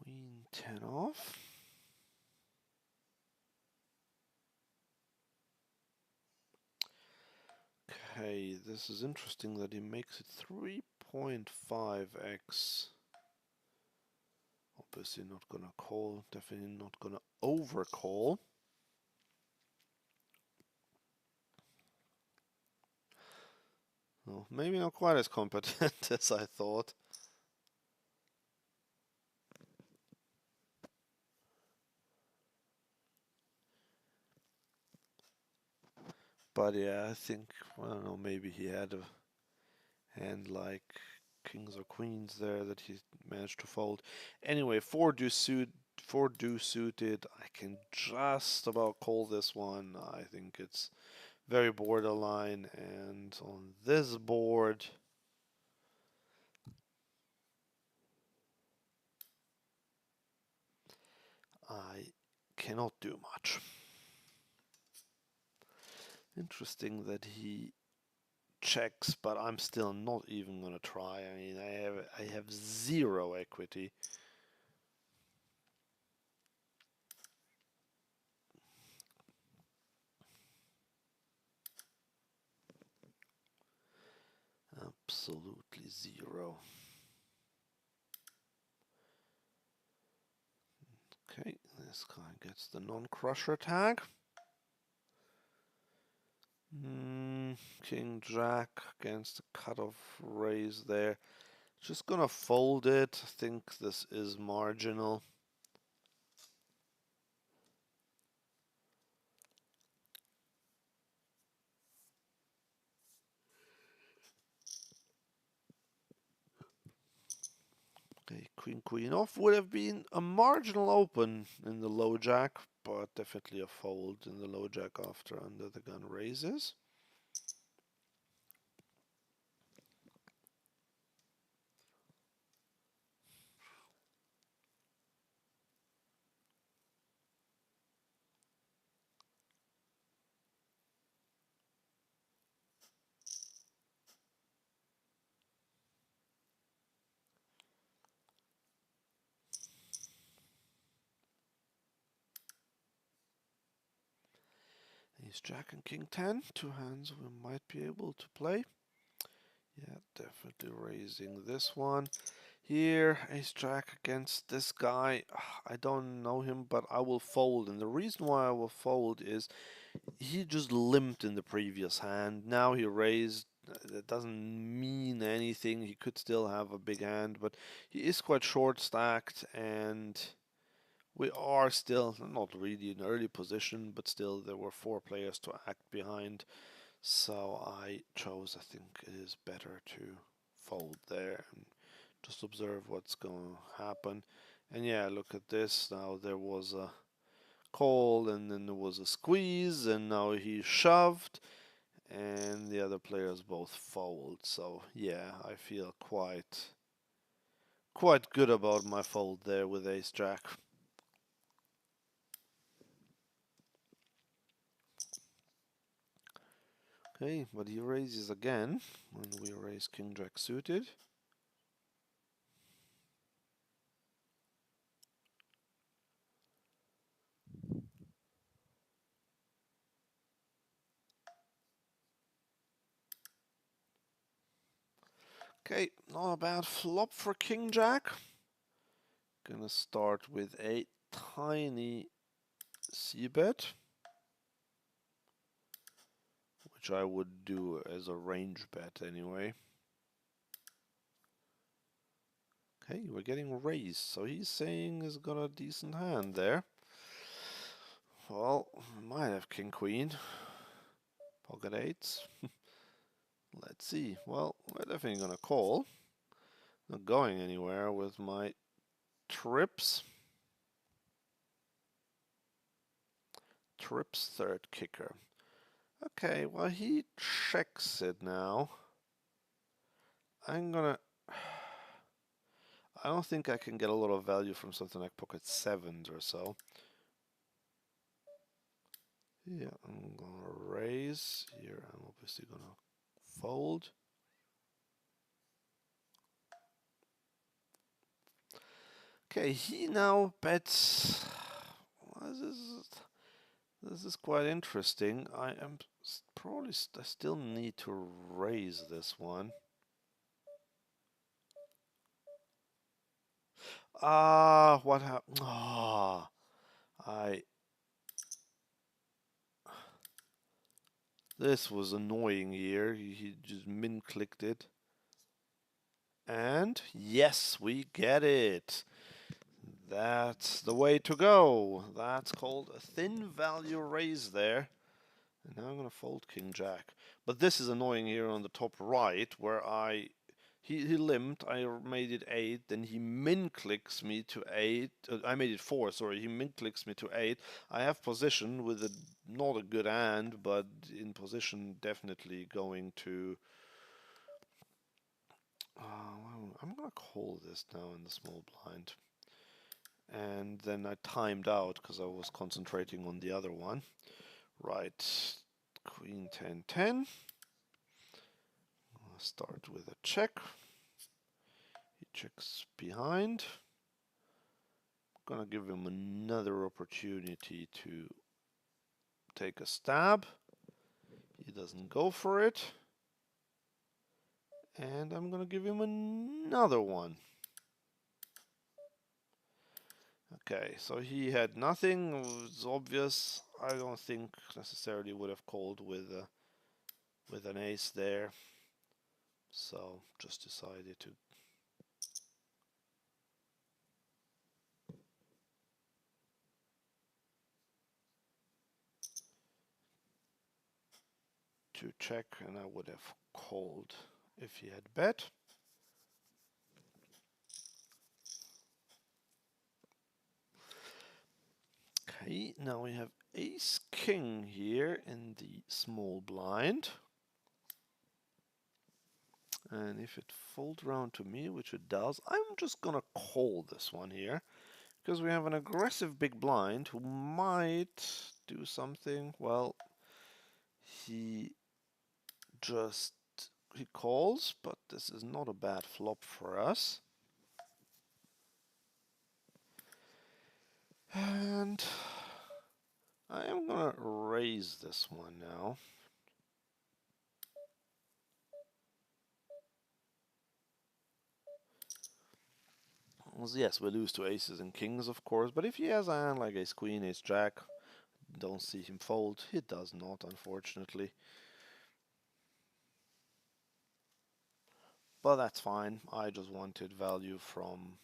Queen 10 off. Okay, this is interesting that he makes it 3.5x. Obviously not gonna call, definitely not gonna overcall. Well, maybe not quite as competent as I thought. But yeah, I think, I don't know, maybe he had a hand like kings or queens there that he managed to fold. Anyway, four deuce suited. I can just about call this one. I think it's very borderline, and on this board, I cannot do much. Interesting that he checks, but I'm still not even gonna try. I mean, I have zero equity. Absolutely zero. Okay, this guy gets the non-crusher tag. King Jack against the cutoff raise there. Just gonna fold it. I think this is marginal. Okay, queen off would have been a marginal open in the low jack, but definitely a fold in the low jack after under the gun raises. Ace Jack and King 10, two hands we might be able to play. Yeah, definitely raising this one. Here, Ace Jack against this guy. I don't know him, but I will fold. And the reason why I will fold is he just limped in the previous hand. Now he raised. That doesn't mean anything. He could still have a big hand, but he is quite short stacked, and we are still not really in early position, but still there were four players to act behind. So I chose, I think it is better to fold there and just observe what's going to happen. And yeah, look at this. Now there was a call and then there was a squeeze, and now he shoved and the other players both fold. So yeah, I feel quite good about my fold there with ace jack. Okay, but he raises again when we raise king jack suited. Okay, not a bad flop for king jack. Gonna start with a tiny c-bet, which I would do as a range bet anyway. Okay, we're getting raised, so he's saying he's got a decent hand there. Well, might have king queen, pocket eights. Let's see. Well, we're definitely gonna call. Not going anywhere with my trips. Trips third kicker. Okay, well he checks it now. I'm gonna. I don't think I can get a lot of value from something like pocket sevens or so. Yeah, I'm gonna raise here. I'm obviously gonna fold. Okay, he now bets. Well, this is quite interesting. I am probably I still need to raise this one. Ah, what happened? Ah, I. This was annoying here. He just min clicked it. And yes, we get it. That's the way to go. That's called a thin value raise there. And now I'm gonna fold King Jack. But this is annoying here on the top right, where he limped. I made it 8, then he min clicks me to 8. I made it 4. Sorry, he min clicks me to 8. I have position with a not a good hand, but in position definitely going to. I'm gonna call this now in the small blind, and then I timed out because I was concentrating on the other one. Right, Queen 10-10. I'll start with a check. He checks behind. Gonna give him another opportunity to take a stab. He doesn't go for it. And I'm gonna give him another one. Okay, so he had nothing. It was obvious. I don't think necessarily would have called with an ace there. So just decided to check, and I would have called if he had bet. Okay, now we have ace king here in the small blind. And if it folds around to me, which it does, I'm just gonna call this one here, because we have an aggressive big blind who might do something. Well, he just he calls, but this is not a bad flop for us. And I am gonna raise this one now. Yes, we lose to aces and kings, of course, but if he has a hand like ace queen, ace jack, don't see him fold. He does not, unfortunately. But that's fine. I just wanted value from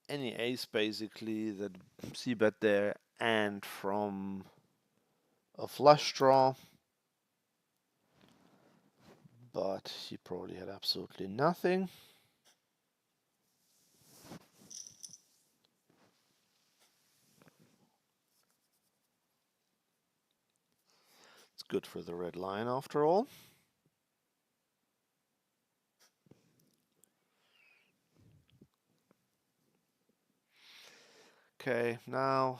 any ace, basically, that c-bet there, and from a flush draw. But he probably had absolutely nothing. It's good for the red line after all. Okay, now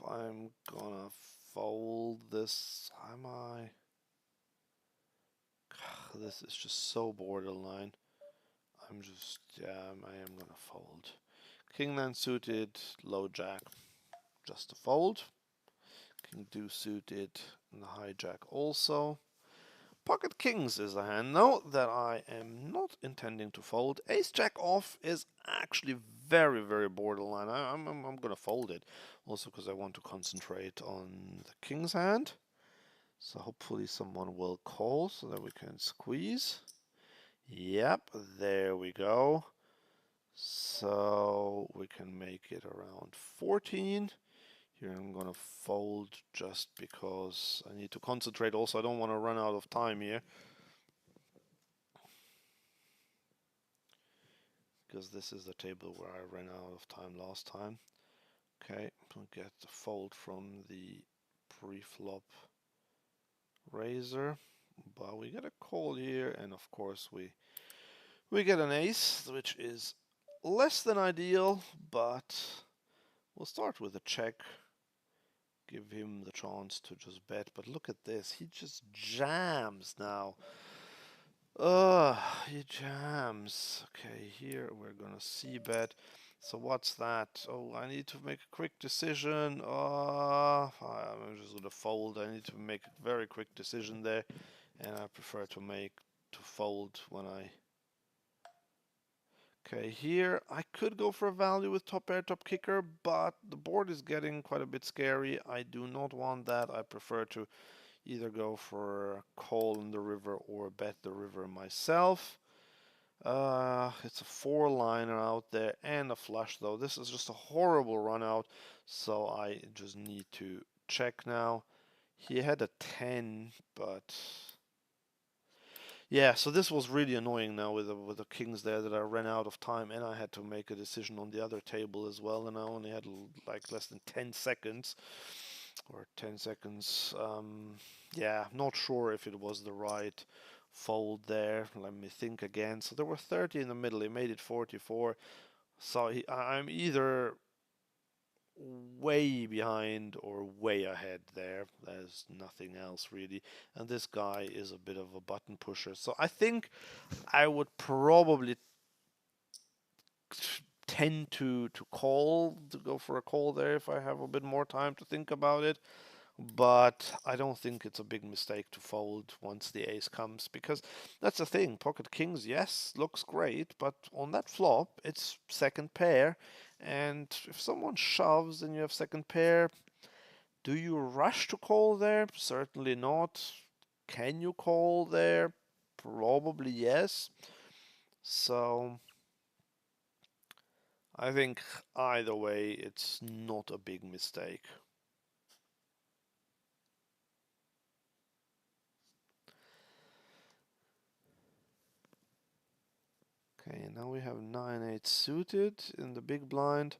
I'm gonna fold this. Am I? This is just so borderline. Yeah, I am gonna fold. King then suited, low jack, just a fold. King deuce suited, and the hijack also. Pocket kings is a hand though that I am not intending to fold. Ace jack off is actually very, very borderline. I'm gonna fold it, also because I want to concentrate on the king's hand. So hopefully someone will call so that we can squeeze. Yep, there we go. So we can make it around 14. Here I'm gonna fold just because I need to concentrate. Also, I don't want to run out of time here, because this is the table where I ran out of time last time. Okay, we'll get the fold from the pre-flop razor, but we get a call here, and of course we get an ace, which is less than ideal, but we'll start with a check. Give him the chance to just bet, but look at this, he just jams now. He jams. Okay, here we're gonna see bet. So what's that? Oh, I need to make a quick decision. I'm just gonna fold. I need to make a very quick decision there, and I prefer to fold when I. Okay, here I could go for a value with top pair, top kicker, but the board is getting quite a bit scary. I do not want that. I prefer to either go for a call in the river or bet the river myself. It's a 4-liner out there and a flush though. This is just a horrible run out, so I just need to check now. He had a 10, but yeah, so this was really annoying now with the kings there that I ran out of time and I had to make a decision on the other table as well and I only had like less than 10 seconds or 10 seconds. Yeah, not sure if it was the right fold there. Let me think again. So there were 30 in the middle. He made it 44. So I'm either way behind or way ahead there. There's nothing else really. And this guy is a bit of a button pusher. So I think I would probably tend to go for a call there if I have a bit more time to think about it. But I don't think it's a big mistake to fold once the ace comes, because that's the thing. Pocket kings, yes, looks great, but on that flop, it's second pair. And if someone shoves and you have second pair, do you rush to call there? Certainly not. Can you call there? Probably yes. So I think either way, it's not a big mistake. Okay, now we have 9-8 suited in the big blind.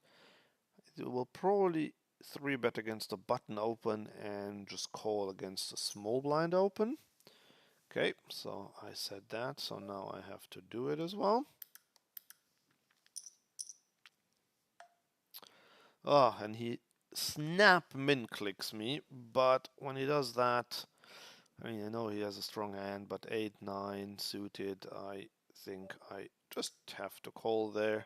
It will probably 3-bet against the button open and just call against the small blind open. Okay, so I said that, so now I have to do it as well. Oh, and he snap min clicks me, but when he does that, I mean, I know he has a strong hand, but 8-9 suited, I think I just have to call there.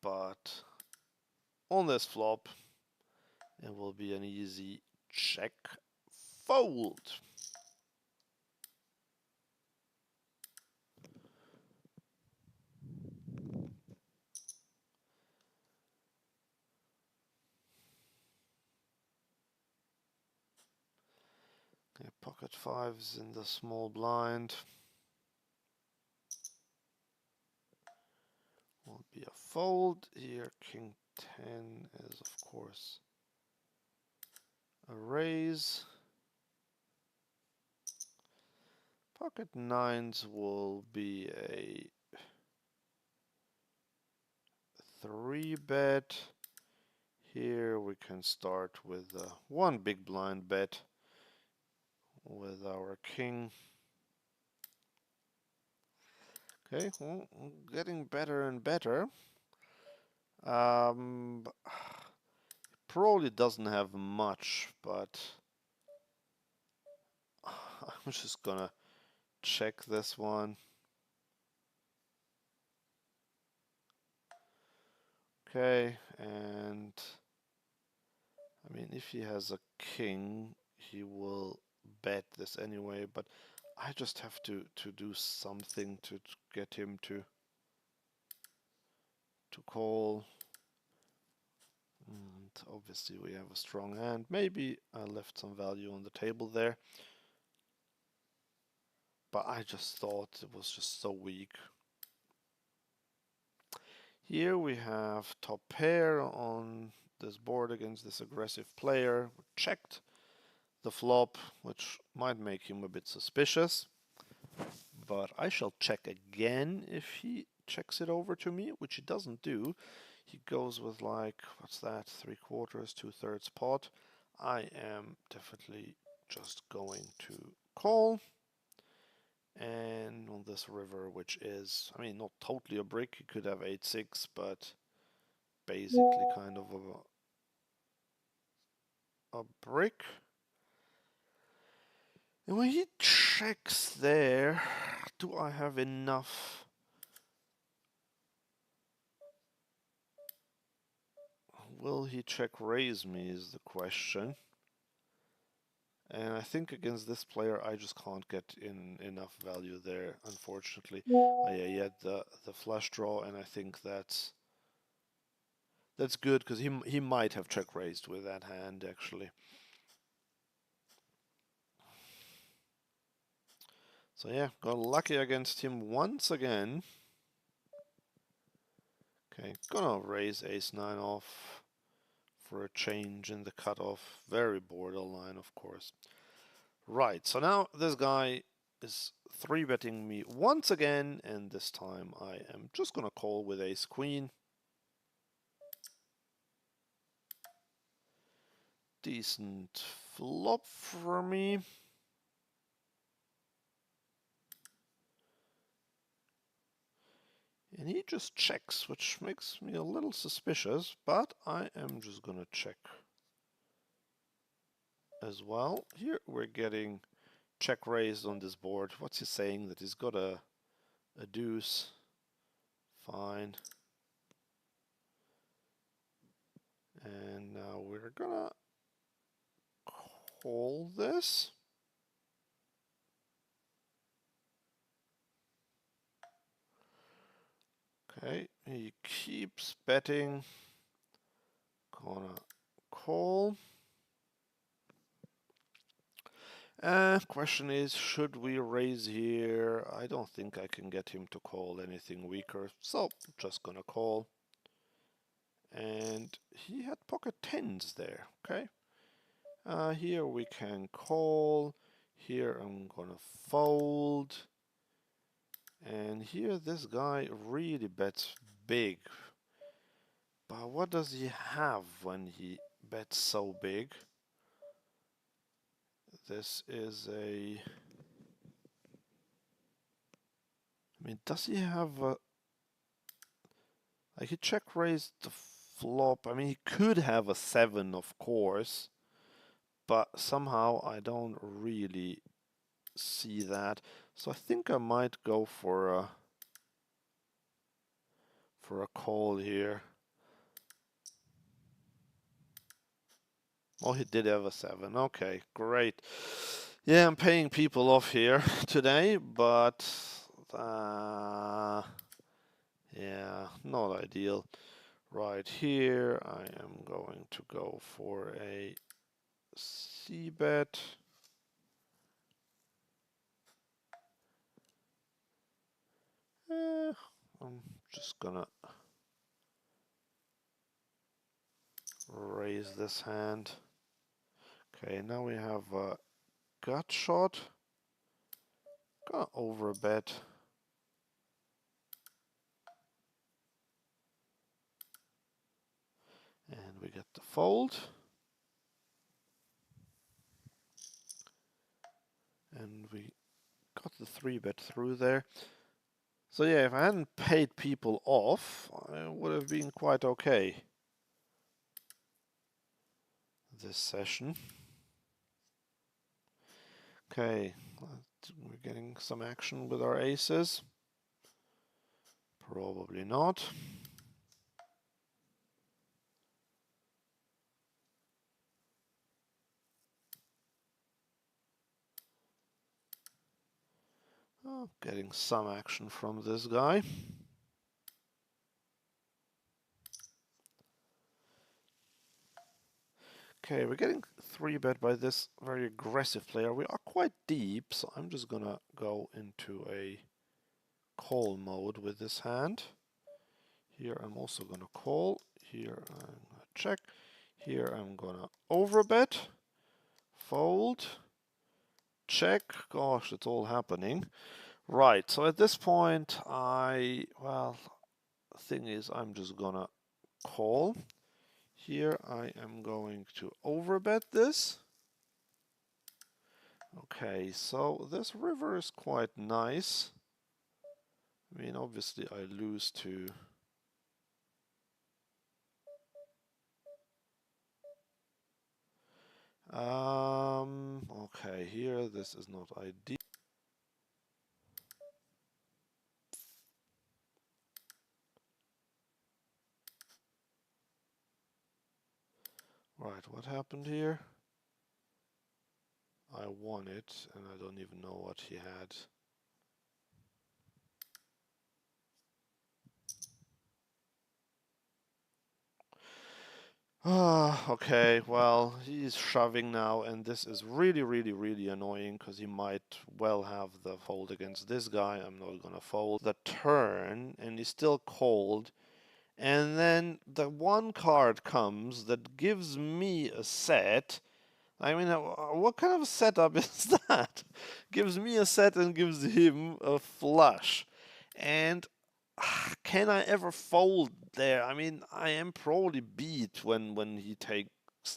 But on this flop, it will be an easy check fold. Okay, pocket fives in the small blind. Will be a fold. Here, king 10 is, of course, a raise. Pocket nines will be a 3-bet. Here we can start with one big blind bet with our king. Okay, well, getting better and better. Probably doesn't have much, but I'm just gonna check this one. Okay, and I mean, if he has a king, he will bet this anyway, but I just have to do something to get him to call. And obviously we have a strong hand. Maybe I left some value on the table there, but I just thought it was just so weak. Here we have top pair on this board against this aggressive player. We checked the flop, which might make him a bit suspicious. But I shall check again if he checks it over to me, which he doesn't do. He goes with like, what's that, 3/4, 2/3 pot. I am definitely just going to call. And on this river, which is, I mean, not totally a brick, he could have 8-6, but basically kind of a brick. And when he checks there, do I have enough? Will he check raise me is the question. And I think against this player, I just can't get in enough value there, unfortunately. Oh, yeah, he had the flush draw, and I think that's good because he might have check raised with that hand actually. So yeah, got lucky against him once again. Okay, gonna raise ace 9 off for a change in the cutoff. Very borderline, of course. Right, so now this guy is 3-betting me once again, and this time I am just gonna call with ace queen. Decent flop for me. And he just checks, which makes me a little suspicious, but I am just gonna check as well. Here we're getting check raised on this board. What's he saying? That he's got a deuce. Fine. And now we're gonna call this. Okay, he keeps betting. Gonna call. Question is, should we raise here? I don't think I can get him to call anything weaker, so just gonna call. And he had pocket tens there, okay? Here we can call. Here I'm gonna fold. And here this guy really bets big. But what does he have when he bets so big? This is a... I mean, does he have a... Like, he check raised the flop. I mean, he could have a 7, of course. But somehow I don't really see that. So I think I might go for a call here. Oh, he did have a 7. Okay, great. Yeah, I'm paying people off here today, but yeah, not ideal. Right here, I am going to go for a c-bet. I'm just gonna raise this hand. Okay, now we have a gut shot. Gonna overbet. And we get the fold. And we got the 3-bet through there. So yeah, if I hadn't paid people off, I would have been quite okay this session. Okay, we're getting some action with our aces. Probably not. Oh, getting some action from this guy. Okay, we're getting 3-bet by this very aggressive player. We are quite deep, so I'm just gonna go into a call mode with this hand. Here I'm also gonna call. Here I'm gonna check. Here I'm gonna overbet, fold, check. Gosh, it's all happening. Right, so at this point, well, thing is, I'm just gonna call. Here I am going to overbet this. Okay, so this river is quite nice. I mean, obviously I lose to... okay, here this is not ideal. Right, what happened here? I won it, and I don't even know what he had. Okay, well, he's shoving now, and this is really, really, really annoying, because he might well have the fold against this guy. I'm not gonna fold the turn, and he's still called, And then the one card comes that gives me a set. I mean, what kind of a setup is that? Gives me a set and gives him a flush. And can I ever fold there? I mean, I am probably beat when he takes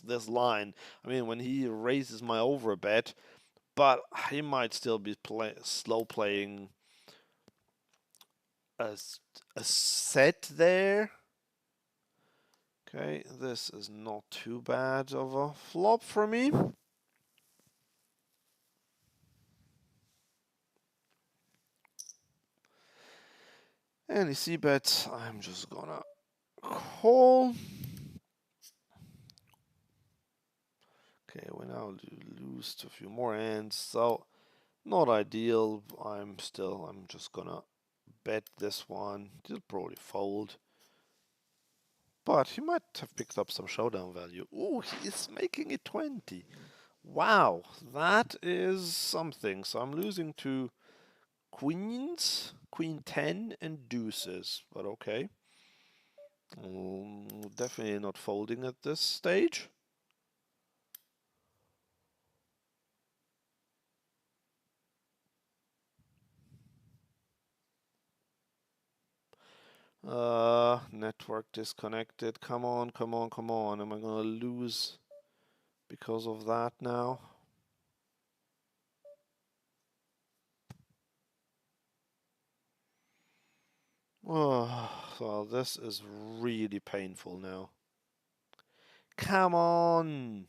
this line. I mean, when he raises my overbet, but he might still be slow playing a, a set there. Okay, this is not too bad of a flop for me. And he c-bets, I'm just gonna call. Okay, we now lose to a few more hands, so not ideal. I'm just gonna bet this one. He'll probably fold. But he might have picked up some showdown value. Ooh, he's making it 20. Wow, that is something. So I'm losing to queens, queen 10, and deuces. But okay. Definitely not folding at this stage. Network disconnected. Come on, come on, come on. Am I gonna lose because of that now? Oh, well, this is really painful now. Come on!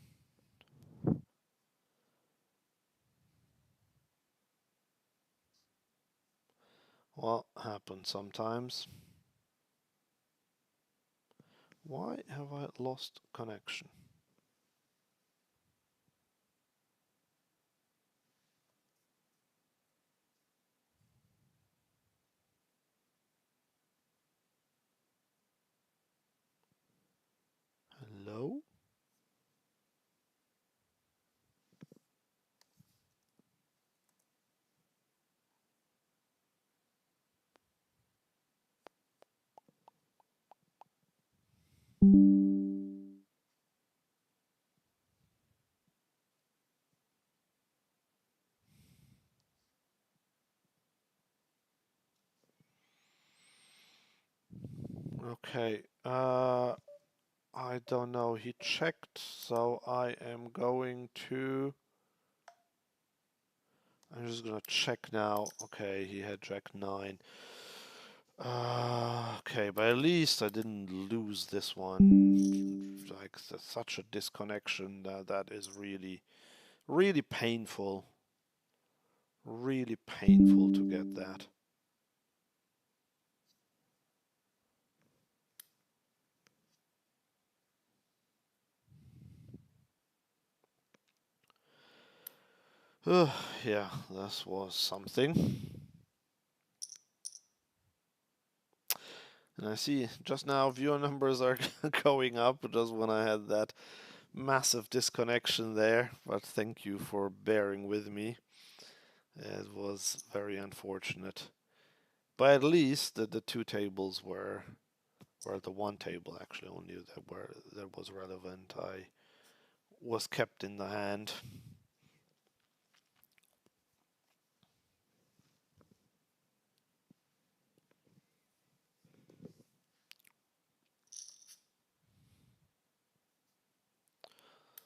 What happens sometimes? Why have I lost connection? Hello? Okay, I don't know. He checked, so I am going to. I'm just gonna check now. Okay, he had jack 9. Okay, but at least I didn't lose this one. Like, such a disconnection that is really, really painful. Really painful to get that. Yeah, this was something. And I see just now viewer numbers are going up just when I had that massive disconnection there. But thank you for bearing with me. It was very unfortunate. But at least the two tables were the one table actually only that was relevant. I was kept in the hand.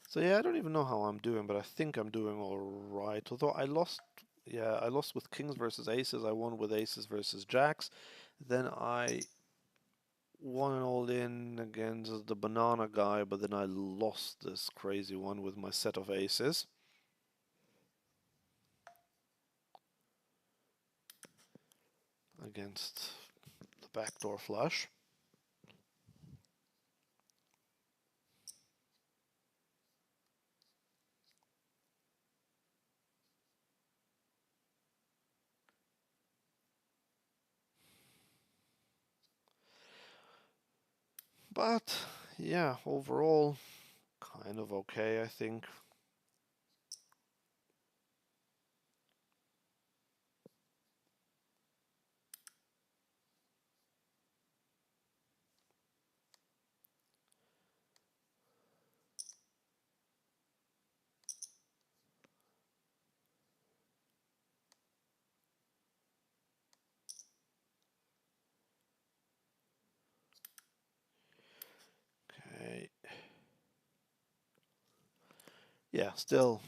So yeah, I don't even know how I'm doing, but I think I'm doing all right. Although I lost, yeah, I lost with kings versus aces. I won with aces versus jacks. Then I won an all in against the banana guy, but then I lost this crazy one with my set of aces. Against the backdoor flush. But yeah, overall, kind of okay, I think. Yeah, still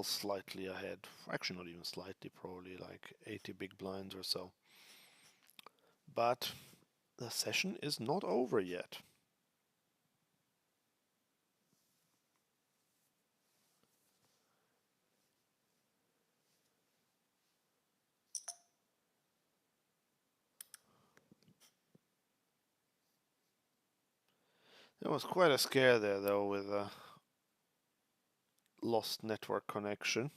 slightly ahead. Actually, not even slightly, probably like 80 big blinds or so. But the session is not over yet. There was quite a scare there, though, with a lost network connection.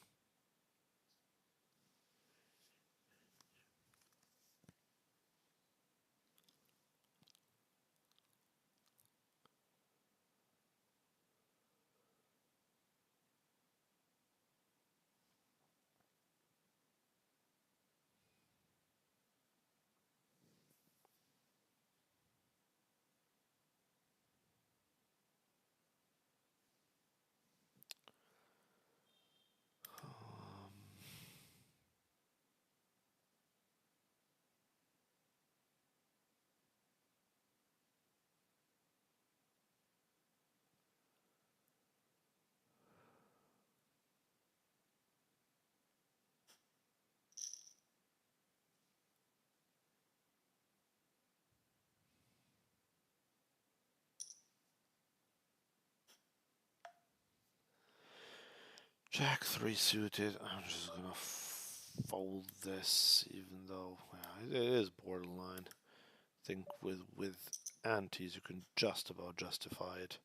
Jack 3 suited. I'm just gonna fold this, even though it is borderline. I think with antes you can just about justify it.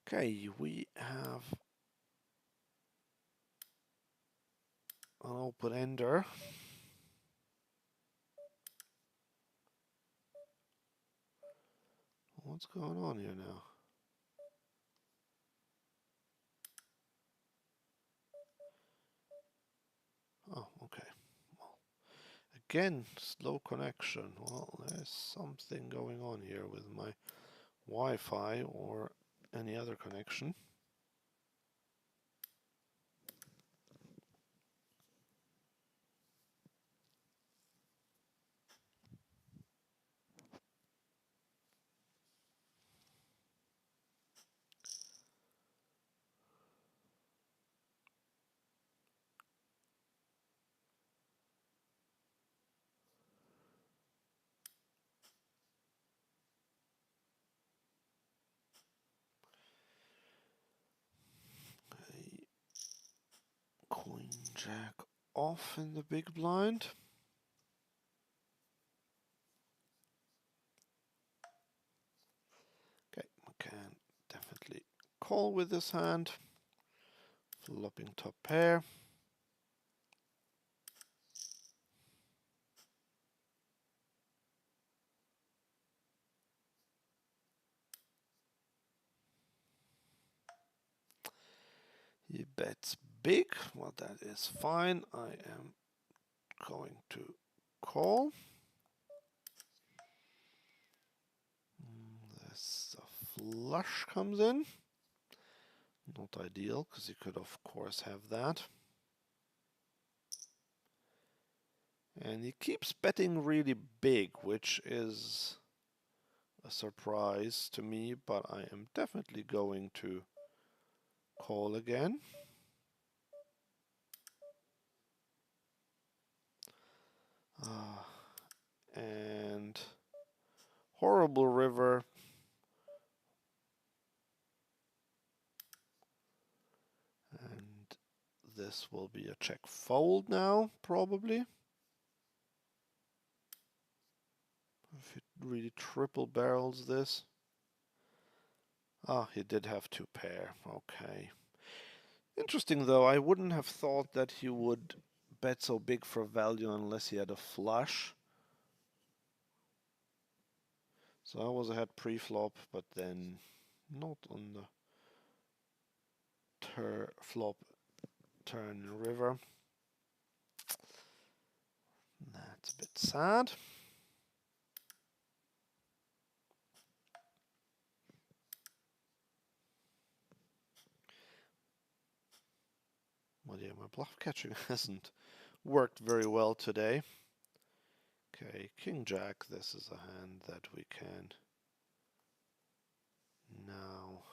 Okay, we have an open ender. What's going on here now? Oh, okay. Well, again, slow connection. Well, there's something going on here with my Wi-Fi or any other connection. Okay. Queen Jack off in the big blind. Okay, I can definitely call with this hand. Flopping top pair. He bets big. Well, that is fine. I am going to call. This flush comes in. Not ideal, because you could of course have that. And he keeps betting really big, which is a surprise to me, but I am definitely going to call again. And horrible river. And this will be a check fold now, probably. If it really triple barrels this. Ah, he did have two pair. Okay. Interesting though, I wouldn't have thought that he would bet so big for value unless he had a flush. So I was ahead pre-flop, but then not on the flop turn river. That's a bit sad. Well, yeah, my bluff catching hasn't worked very well today. Okay, King Jack, this is a hand that we can now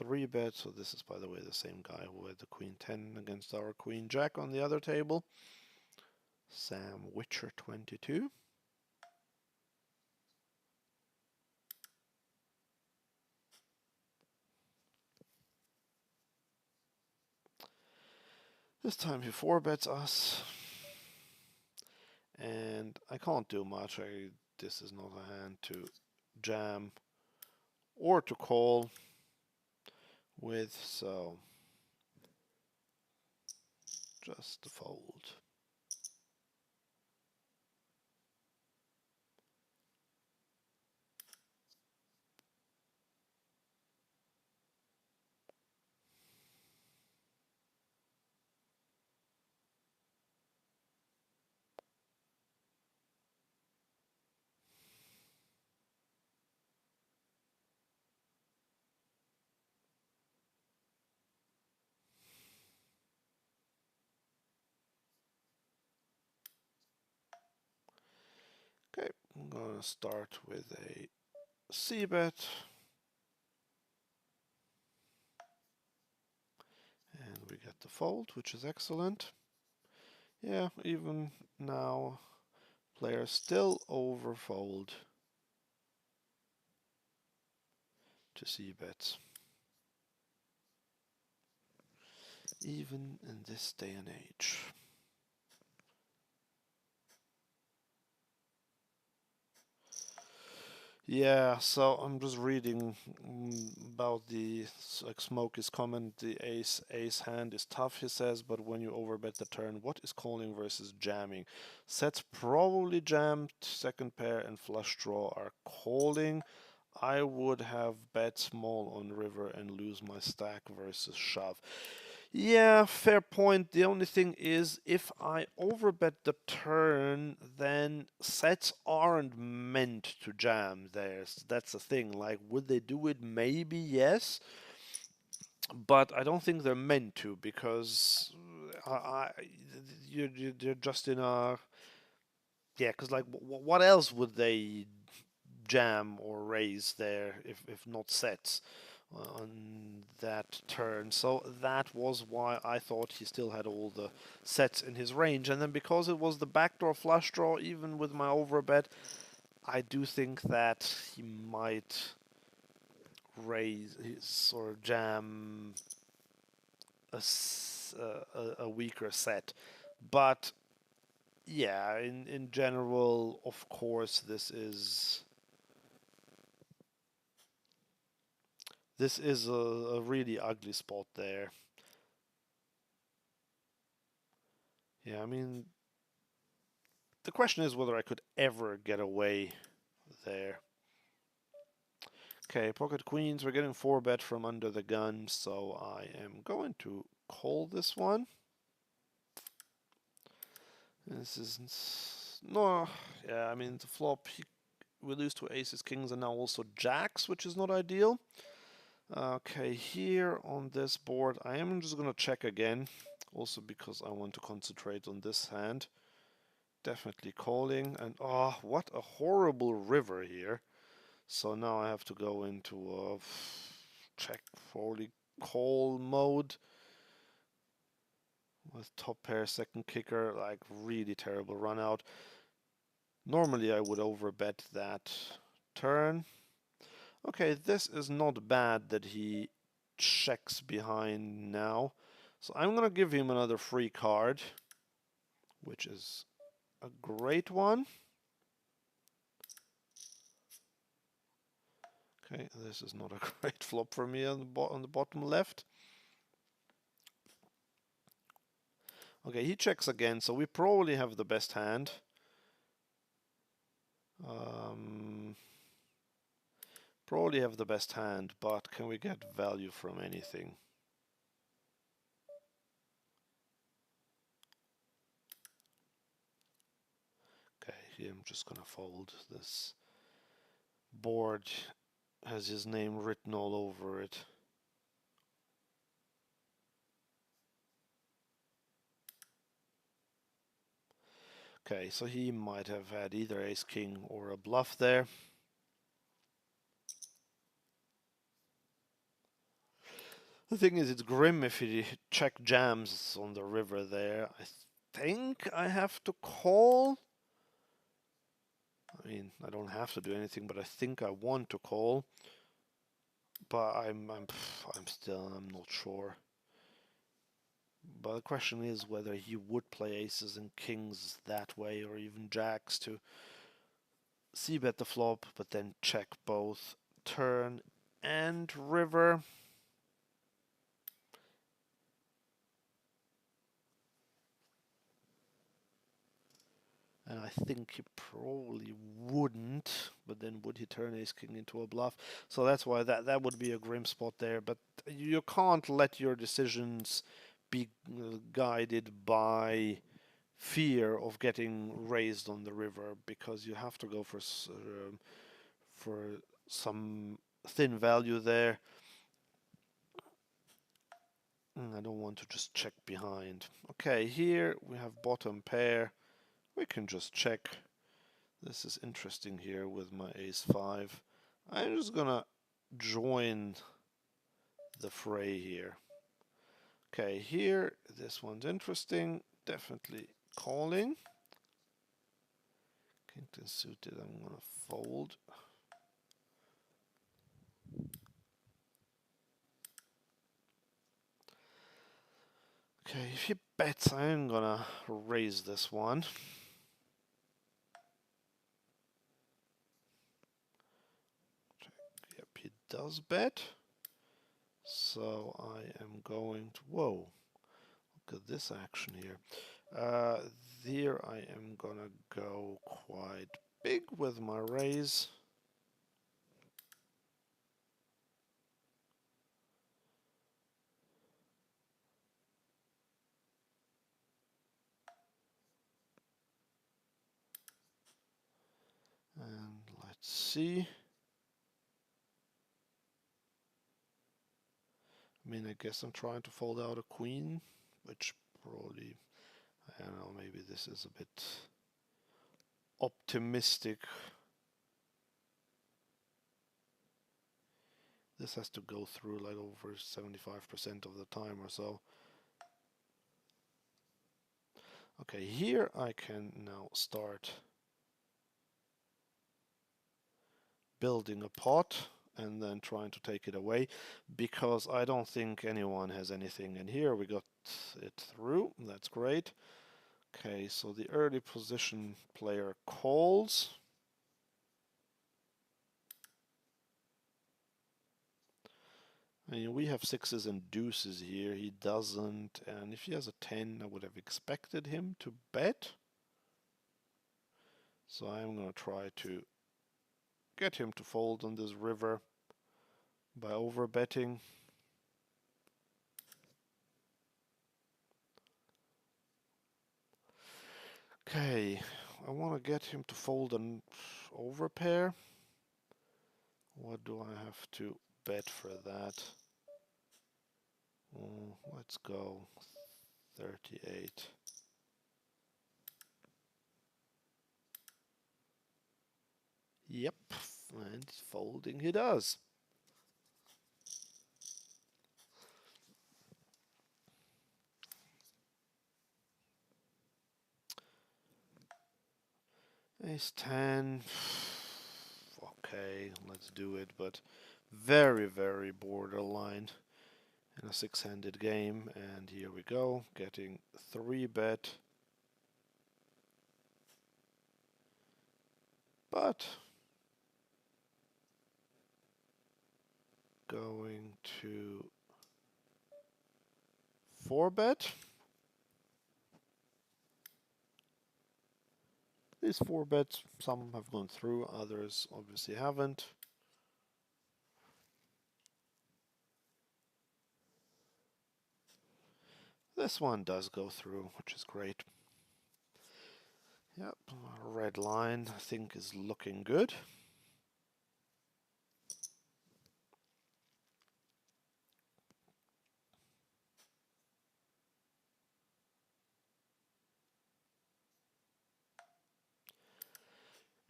3-bet. So this is, by the way, the same guy who had the Queen 10 against our Queen Jack on the other table. Sam Witcher 22. This time he 4-bets us. And I can't do much. This is not a hand to jam or to call with, so just a fold. Okay, I'm gonna start with a c-bet. And we get the fold, which is excellent. Yeah, even now, players still overfold to c-bets. Even in this day and age. Yeah, so I'm just reading about the like Smokey's comment. The ace hand is tough, he says, but when you overbet the turn, what is calling versus jamming? Sets probably jammed, second pair and flush draw are calling. I would have bet small on river and lose my stack versus shove. Yeah, fair point. The only thing is, if I overbet the turn, then sets aren't meant to jam. That's the thing. Like, would they do it? Maybe yes, but I don't think they're meant to because you're just in a yeah. Because like, what else would they jam or raise there if not sets on that turn? So that was why I thought he still had all the sets in his range. And then because it was the backdoor flush draw, even with my overbet, I do think that he might raise his or jam a weaker set. But yeah, in general, of course, this is a really ugly spot there. Yeah, I mean, the question is whether I could ever get away there. Okay, pocket queens. We're getting 4-bet from under the gun, so I am going to call this one. This is no, yeah. I mean, the flop. We lose to aces, kings, and now also jacks, which is not ideal. Okay, here on this board, I am just gonna check again, also because I want to concentrate on this hand. Definitely calling, and oh, what a horrible river here. So now I have to go into a check fully call mode with top pair, second kicker, like really terrible run out. Normally I would overbet that turn. Okay, this is not bad that he checks behind now. So I'm gonna give him another free card, which is a great one. Okay, this is not a great flop for me on the bottom left. Okay, he checks again, so we probably have the best hand. Probably have the best hand, but can we get value from anything? Okay, here I'm just gonna fold. This board has his name written all over it. Okay, so he might have had either ace-king or a bluff there. The thing is, it's grim if he check jams on the river there. I think I have to call. I mean, I don't have to do anything, but I think I want to call. But I'm not sure. But the question is whether he would play aces and kings that way, or even jacks to c-bet the flop, but then check both turn and river. And I think he probably wouldn't, but then would he turn ace king into a bluff? So that's why that would be a grim spot there. But you can't let your decisions be guided by fear of getting raised on the river, because you have to go for some thin value there. I don't want to just check behind. Okay, here we have bottom pair. We can just check. This is interesting here with my ace-5. I'm just gonna join the fray here. Okay, here, this one's interesting. Definitely calling. Kington suited, I'm gonna fold. Okay, if he bets, I'm gonna raise this one. Yep, he does bet. So I am going to, whoa, look at this action here. There I am gonna go quite big with my raise. And let's see. I mean, I guess I'm trying to fold out a queen, which probably, I don't know, maybe this is a bit optimistic. This has to go through like over 75% of the time or so. Okay, here I can now start building a pot and then trying to take it away, because I don't think anyone has anything. And here we got it through. That's great. Okay, so the early position player calls. I mean, we have sixes and deuces here. He doesn't. And if he has a 10, I would have expected him to bet. So I'm going to try to get him to fold on this river by overbetting. Okay, I want to get him to fold an overpair. What do I have to bet for that? Let's go 38. Yep, and folding he does. Ace 10. Okay, let's do it, but very, very borderline in a six-handed game. And here we go, getting 3-bet. But going to 4-bet. These 4-bets, some have gone through, others obviously haven't. This one does go through, which is great. Yep, red line I think is looking good.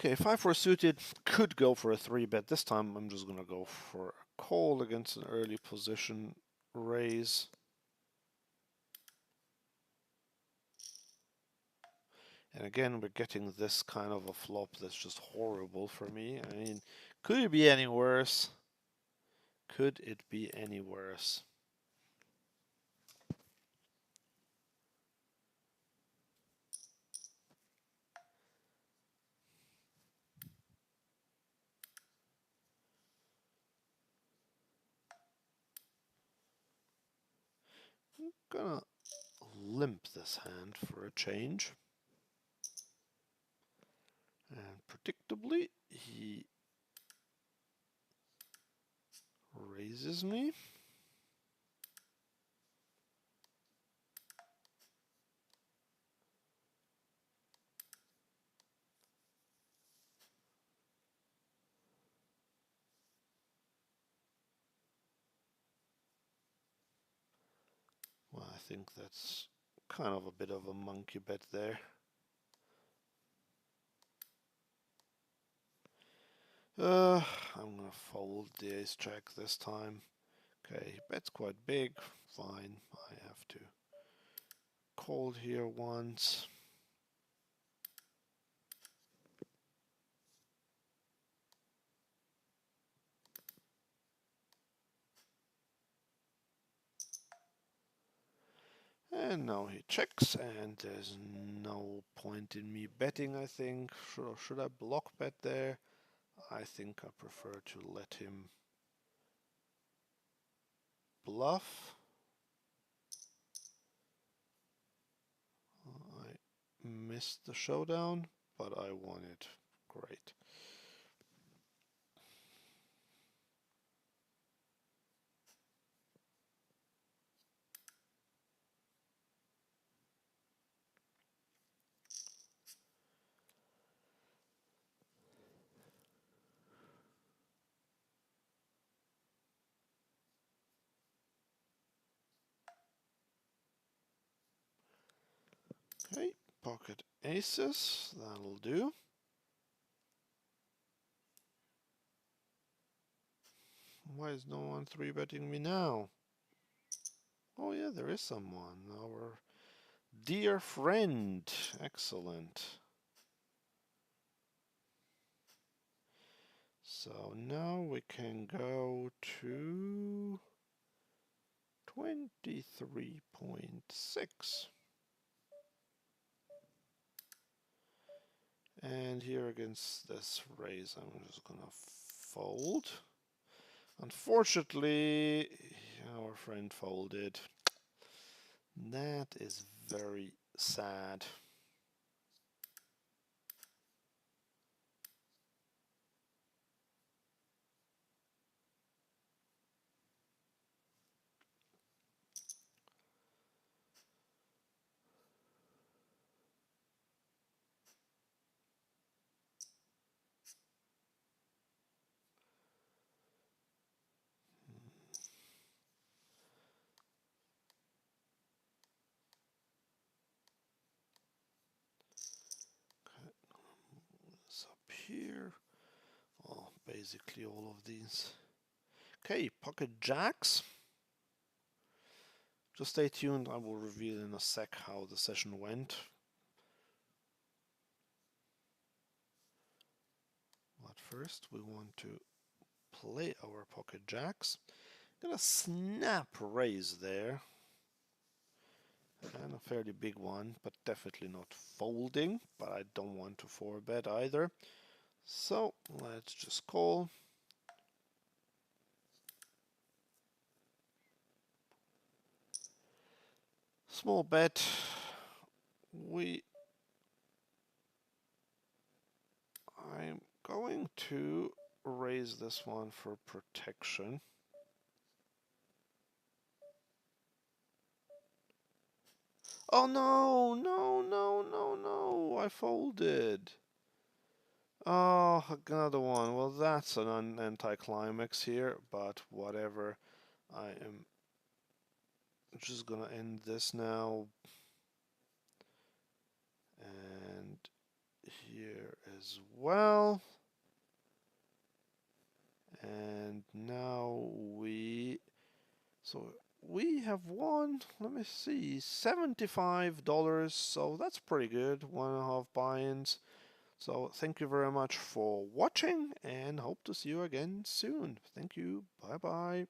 Okay, 5-4 suited, could go for a 3-bet. This time I'm just gonna go for a call against an early position raise. And again, we're getting this kind of a flop that's just horrible for me. I mean, could it be any worse? Could it be any worse? I'm gonna limp this hand for a change. And predictably, he raises me. Well, I think that's kind of a bit of a monkey bet there. I'm gonna fold the ace jack this time. Okay, he bets quite big. Fine, I have to call here once. And now he checks, and there's no point in me betting, I think. Should I block bet there? I think I prefer to let him bluff. I missed the showdown, but I won it. Great. Okay, pocket aces, that'll do. Why is no one 3-betting me now? Oh yeah, there is someone. Our dear friend. Excellent. So now we can go to 23.6. And here against this raise, I'm just gonna fold. Unfortunately, our friend folded. That is very sad. Okay, this up here. Well, basically all of these. Okay, pocket jacks. Just stay tuned, I will reveal in a sec how the session went. But first we want to play our pocket jacks. Gonna snap raise there. And a fairly big one, but definitely not folding. But I don't want to 4-bet either. So let's just call. Small bet. I'm going to raise this one for protection. Oh no, no, no, no, no, I folded. Oh, another one. Well, that's an anticlimax here, but whatever. I am just gonna end this now. And here as well. And now we have won, let me see, $75, so that's pretty good. 1.5 buy-ins. So thank you very much for watching and hope to see you again soon. Thank you. Bye bye.